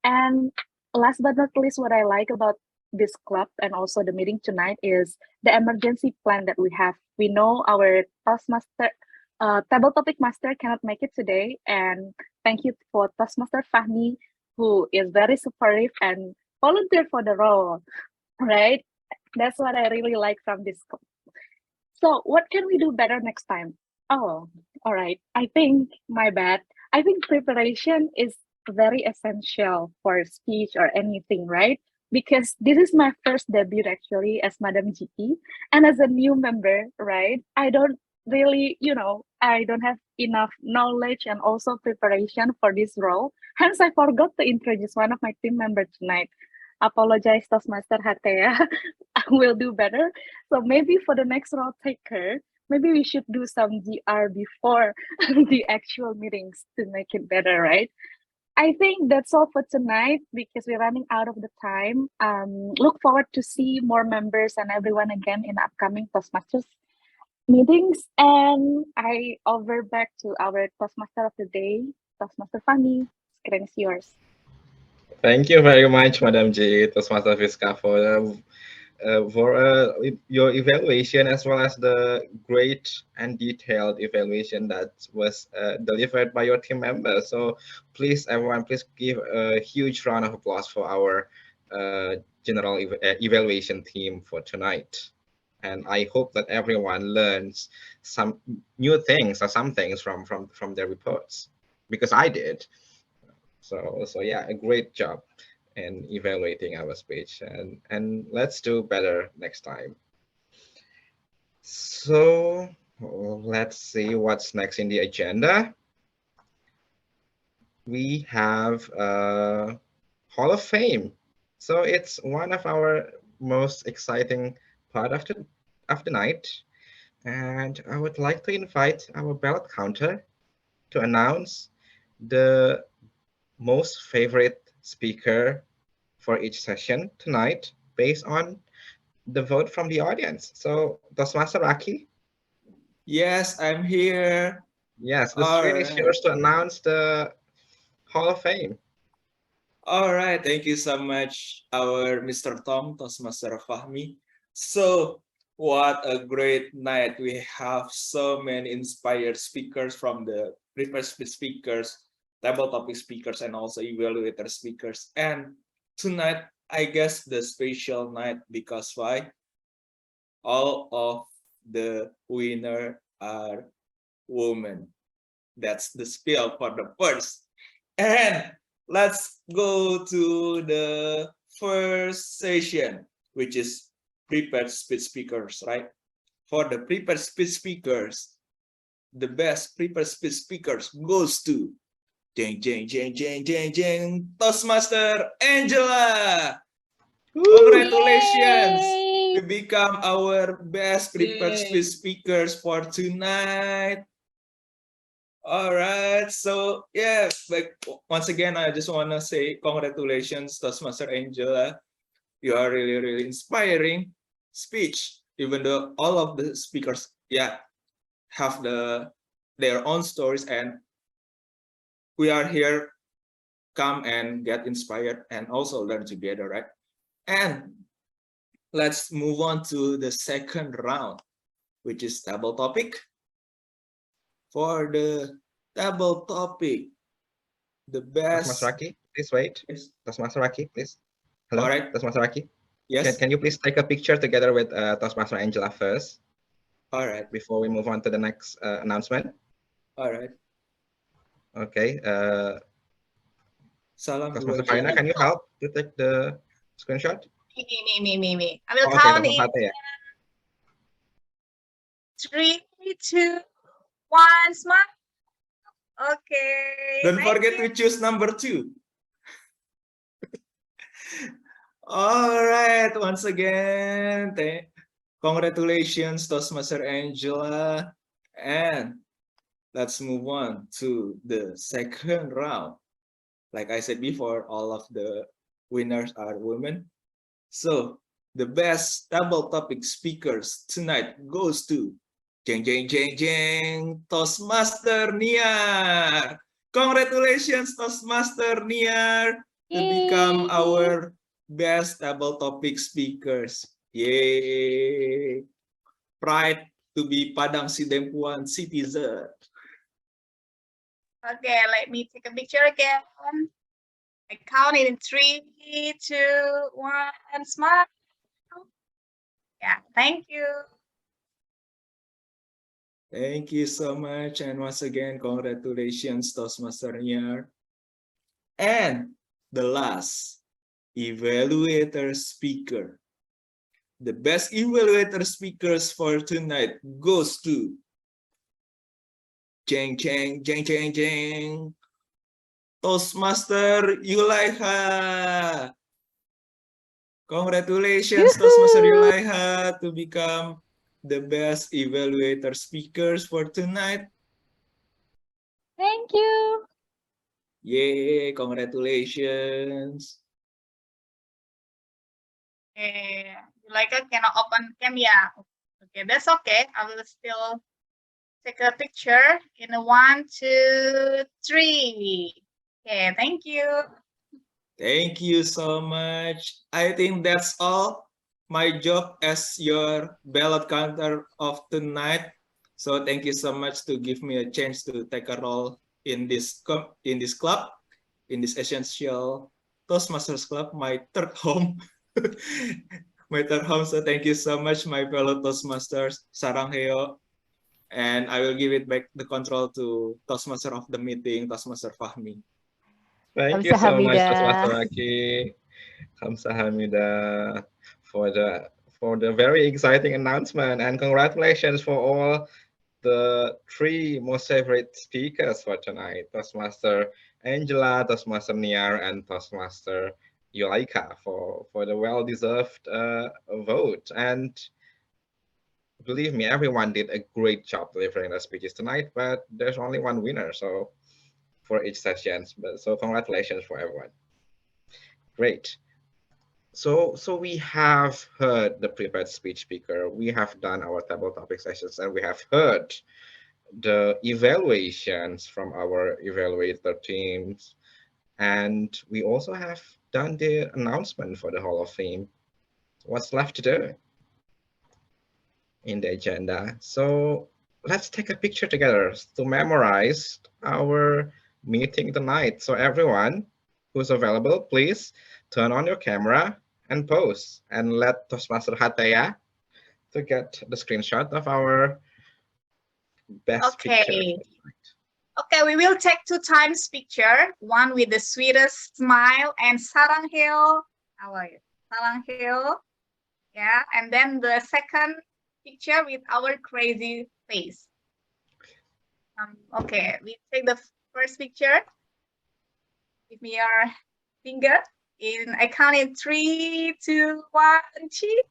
And last but not least, what I like about this club and also the meeting tonight is the emergency plan that we have. We know our Toastmaster, table topic master cannot make it today, and thank you for Toastmaster Fahmi, who is very supportive and volunteer for the role, right? That's what I really like from this club. So what can we do better next time? Oh, all right. I think, my bad. I think preparation is very essential for speech or anything, right? Because this is my first debut actually as Madam GP, and as a new member, right? I don't really, I don't have enough knowledge and also preparation for this role. Hence, I forgot to introduce one of my team members tonight. Apologize, Toastmaster Hatea. I will do better. So maybe for the next role taker, maybe we should do some DR before the actual meetings to make it better, right? I think that's all for tonight because we're running out of the time. Look forward to see more members and everyone again in upcoming Toastmasters meetings. And I over back to our Toastmaster of the day, Toastmaster Fahmi. Screen is yours. Thank you very much, Madam J, Toastmaster Fiska, for your evaluation as well as the great and detailed evaluation that was delivered by your team members. So please, everyone, please give a huge round of applause for our general evaluation team for tonight. And I hope that everyone learns some new things or some things from their reports, because I did. So yeah, a great job in evaluating our speech, and let's do better next time. So let's see what's next in the agenda. We have Hall of Fame. So it's one of our most exciting part of the night. And I would like to invite our ballot counter to announce the most favorite speaker for each session tonight based on the vote from the audience. So, Toastmaster Raki? Yes, I'm here. Yes, the screen is yours to announce the Hall of Fame. All right, thank you so much, our Mr. Tom, Toastmaster Fahmi. So, what a great night. We have so many inspired speakers from the previous speakers, table topic speakers, and also evaluator speakers. And tonight, I guess the special night because why? All of the winner are women. That's the spiel for the first. And let's go to the first session, which is prepared speech speakers, right? For the prepared speech speakers, the best prepared speech speakers goes to Toastmaster Angela. Congratulations to become our best prepared speech speakers for tonight. All right, so yeah, like once again, I just want to say congratulations, Toastmaster Angela. You are really inspiring speech, even though all of the speakers, yeah, have their own stories, and we are here, come and get inspired and also learn together, right? And let's move on to the second round, which is table topic. For the table topic, the best. Toastmaster Raki, please wait. Toastmaster Raki, please. Hello, all right. Toastmaster Raki. Yes. Can you please take a picture together with Toastmaster Angela first? All right. Before we move on to the next announcement. All right. Okay. Salam Toastmaster Faina, can you help to take the screenshot? Me. I will Okay, count in ya. 3, 2, 1, smile. Okay. Don't forget to choose number 2. All right, once again, congratulations, Toastmaster Angela. And let's move on to the second round. Like I said before, all of the winners are women. So the best table topic speakers tonight goes to Toastmaster Niar. Congratulations, Toastmaster Niar, to become our best table topic speakers. Yay! Pride to be Padang Sidempuan citizen. Okay, let me take a picture again. I count it in 3, 2, 1, smile. Yeah, thank you. Thank you so much. And once again, congratulations, Toastmaster Niar. And the last evaluator speaker. The best evaluator speakers for tonight goes to Toastmaster Yulaiha. Congratulations, Toastmaster Yulaiha, to become the best evaluator speakers for tonight. Thank you. Yay, congratulations. Okay, like I cannot open camera. Okay, that's okay. I will still take a picture in a 1, 2, 3. Okay, thank you. Thank you so much. I think that's all. My job as your ballot counter of tonight. So thank you so much to give me a chance to take a role in this club, in this Essential Toastmasters Club, my third home. My third home. So thank you so much, my fellow Toastmasters. Sarang heo. And I will give it back the control to Toastmaster of the meeting, Toastmaster Fahmi. Thank you so much, Toastmaster Raki. Kamsahamnida for the very exciting announcement, and congratulations for all the 3 most favorite speakers for tonight: Toastmaster Angela, Toastmaster Niar, and Toastmaster Yulaika for the well-deserved vote. And believe me, everyone did a great job delivering their speeches tonight, but there's only one winner, so for each session. So congratulations for everyone. Great. So we have heard the prepared speech speaker, we have done our table topic sessions, and we have heard the evaluations from our evaluator teams. And we also have done the announcement for the Hall of Fame. What's left to do in the agenda? So let's take a picture together to memorize our meeting tonight. So everyone who's available, please turn on your camera and pose, and let Toastmaster Hataya to get the screenshot of our best picture. Okay. Okay, we will take 2 times picture. One with the sweetest smile and Saranghaeo. How are you? Saranghaeo. Yeah, and then the second picture with our crazy face. Okay, we take the first picture. Give me your finger. I count in 3, 2, 1, cheek.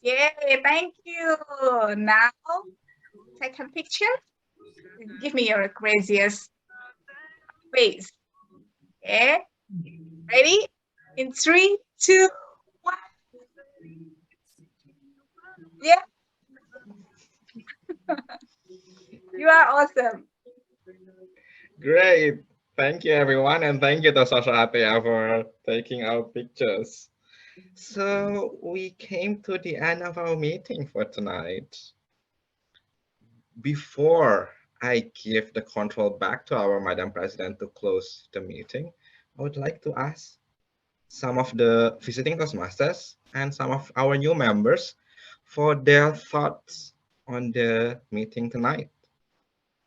Yay, thank you. Now, second picture. Give me your craziest face. Okay, ready? In 3, 2, 1. Yeah. You are awesome. Great. Thank you, everyone. And thank you to Sasha for taking our pictures. So we came to the end of our meeting for tonight. Before I give the control back to our Madam President to close the meeting, I would like to ask some of the visiting Toastmasters and some of our new members for their thoughts on the meeting tonight.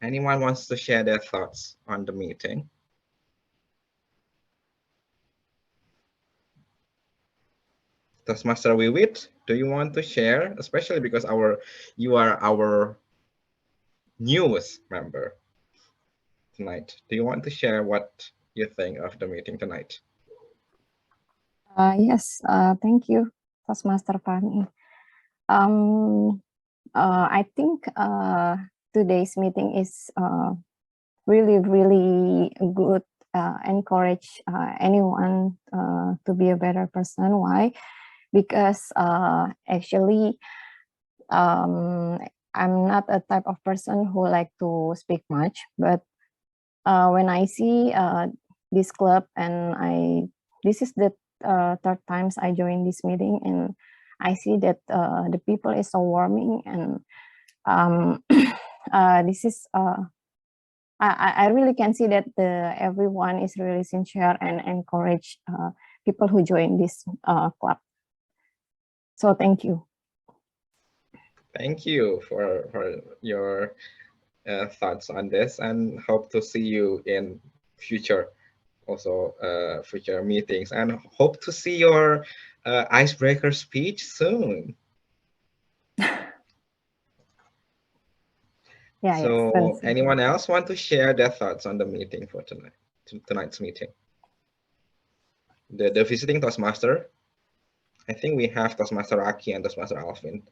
Anyone wants to share their thoughts on the meeting? Toastmaster Wiwit, do you want to share, especially because you are our newest member tonight? Do you want to share what you think of the meeting tonight? Yes, thank you, Toastmaster Fahmi. I think today's meeting is really, really good. Encourage anyone to be a better person. Why? Because actually, I'm not a type of person who like to speak much, but when I see this club and this is the 3rd times I join this meeting, and I see that the people is so warming, and this is I really can see that everyone is really sincere and encourage people who join this club. So thank you. Thank you for your thoughts on this, and hope to see you in future meetings, and hope to see your icebreaker speech soon. Yeah. So yes, anyone else want to share their thoughts on the meeting for tonight's meeting? The visiting Toastmaster. I think we have Toastmaster Aki and Toastmaster Alvin.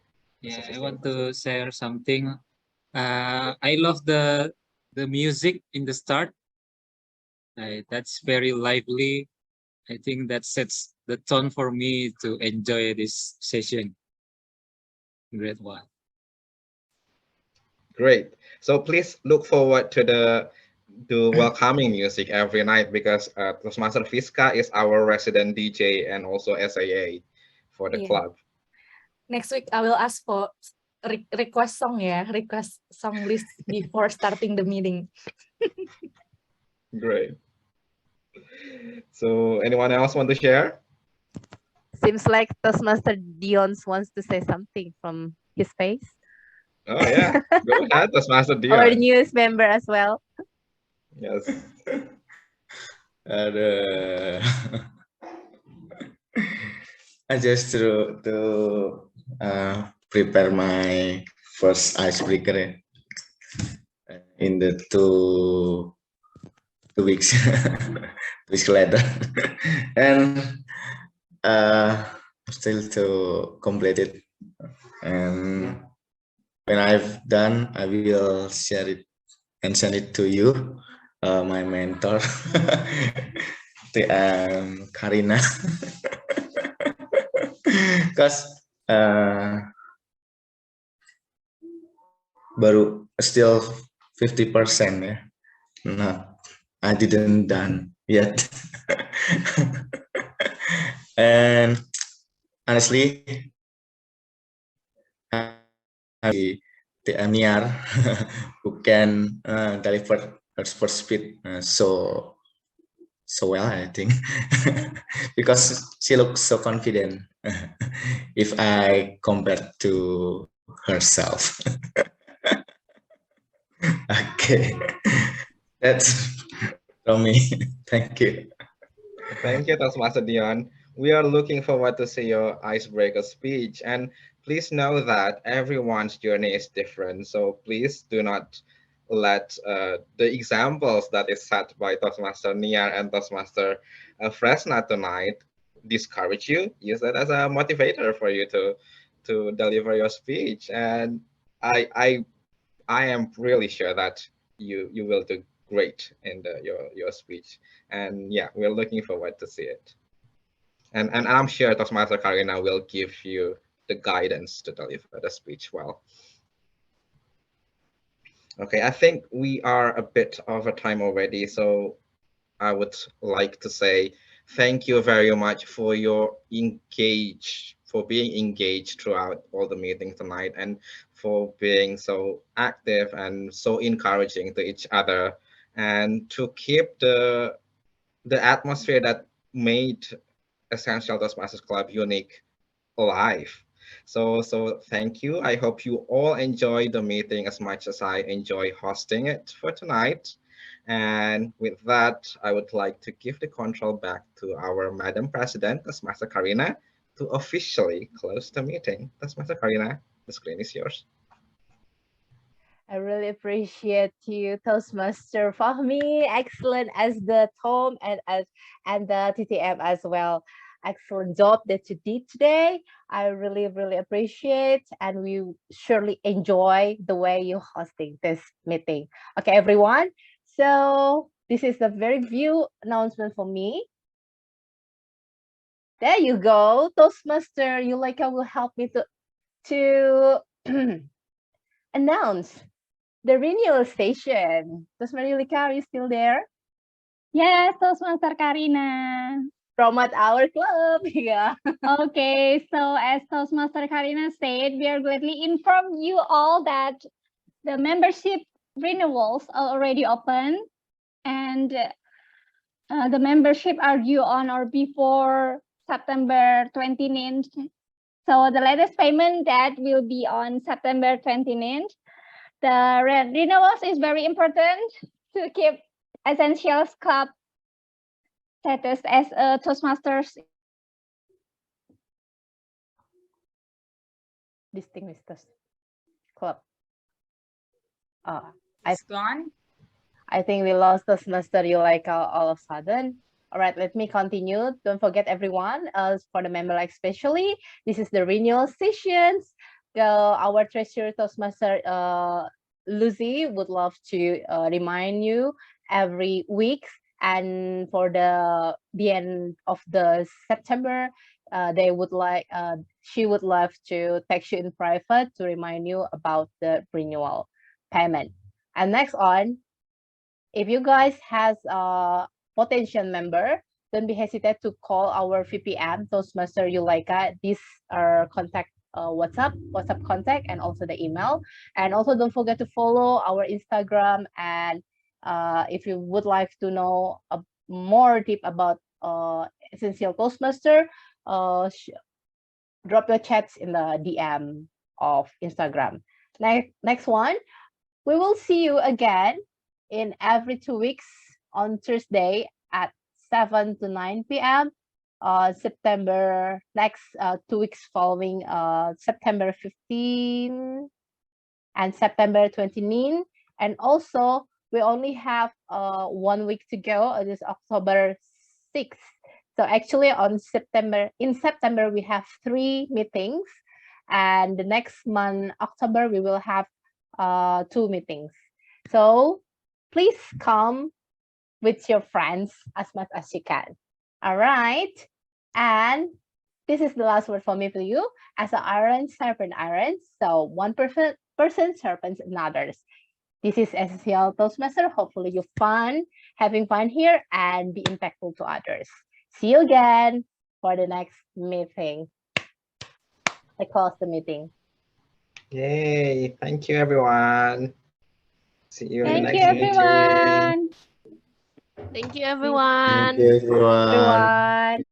Yeah, I want to share something. I love the music in the start. That's very lively. I think that sets the tone for me to enjoy this session. Great one. Great. So please look forward to the welcoming music every night, because Toastmaster Fiska is our resident DJ and also SAA for the club. Next week, I will ask for request song list before starting the meeting. Great. So anyone else want to share? Seems like Toastmaster Dion wants to say something from his face. Oh yeah, go ahead, Toastmaster Dion. Our newest member as well. Yes. I just to prepare my first icebreaker in the two weeks, 2 weeks later, and still to complete it. And when I've done, I will share it and send it to you, my mentor, Karina, because baru still 50% ya. Nah, I didn't done yet. And honestly, the Amiar who can deliver her first speed so so well, I think, because she looks so confident if I compare to herself. Okay, that's from me. Thank you. Thank you, Toastmaster Dion. We are looking forward to see your icebreaker speech. And please know that everyone's journey is different. So please do not let the examples that is set by Toastmaster Niar and Toastmaster Fresna tonight discourage you. Use that as a motivator for you to deliver your speech. And I am really sure that you will do great in your speech. And yeah, we're looking forward to see it. And I'm sure Toastmaster Karina will give you the guidance to deliver the speech well. Okay, I think we are a bit over time already, so I would like to say thank you very much for being engaged throughout all the meetings tonight, and for being so active and so encouraging to each other, and to keep the atmosphere that made Essential Toastmasters Club unique alive. So thank you. I hope you all enjoy the meeting as much as I enjoy hosting it for tonight. And with that, I would like to give the control back to our Madam President, Toastmaster Karina, to officially close the meeting. Toastmaster Karina, the screen is yours. I really appreciate you, Toastmaster Fahmi. Excellent as the Tom and the TTM as well. Excellent job that you did today. I really appreciate, and we surely enjoy the way you hosting this meeting. Okay, everyone. So this is a very few announcement for me. There you go, Toastmaster Yuleka will help me to announce the renewal station. Toastmaster Yuleka, are you still there? Yes, Toastmaster Karina. Promote our club. Yeah. Okay, so as Toastmaster Karina said, we are gladly inform you all that the membership renewals are already open, and the membership are due on or before September 29th. So the latest payment that will be on September 29th. The renewals is very important to keep Essentials Club status as a Toastmasters Distinguished Club. It's gone. I think we lost Toastmaster Yuleka all of a sudden. All right, let me continue. Don't forget, everyone, for the member especially, this is the renewal sessions. Our treasurer Toastmaster Lucy would love to remind you every week. And for the end of the September, she would love to text you in private to remind you about the renewal payment. And next on, if you guys has a potential member, don't be hesitant to call our VPM Toastmaster Yuleka. These are contact WhatsApp contact, and also the email. And also don't forget to follow our Instagram. And if you would like to know more tip about Essential Toastmaster, drop your chats in the DM of Instagram. Next one, we will see you again in every 2 weeks on Thursday at 7 to 9 p.m. September next 2 weeks following September 15 and September 29. And also we only have 1 week to go. It is October 6th. So actually in September we have 3 meetings, and the next month October we will have 2 meetings. So please come with your friends as much as you can. All right. And this is the last word for me for you. As an iron sharpens iron, so one person sharpens another's. This is Essential Toastmaster. Hopefully you having fun here, and be impactful to others. See you again for the next meeting. I close the meeting. Yay. Thank you, everyone. See you in the Thank next you, meeting. everyone. Thank you, Thank everyone. you, everyone. Everyone.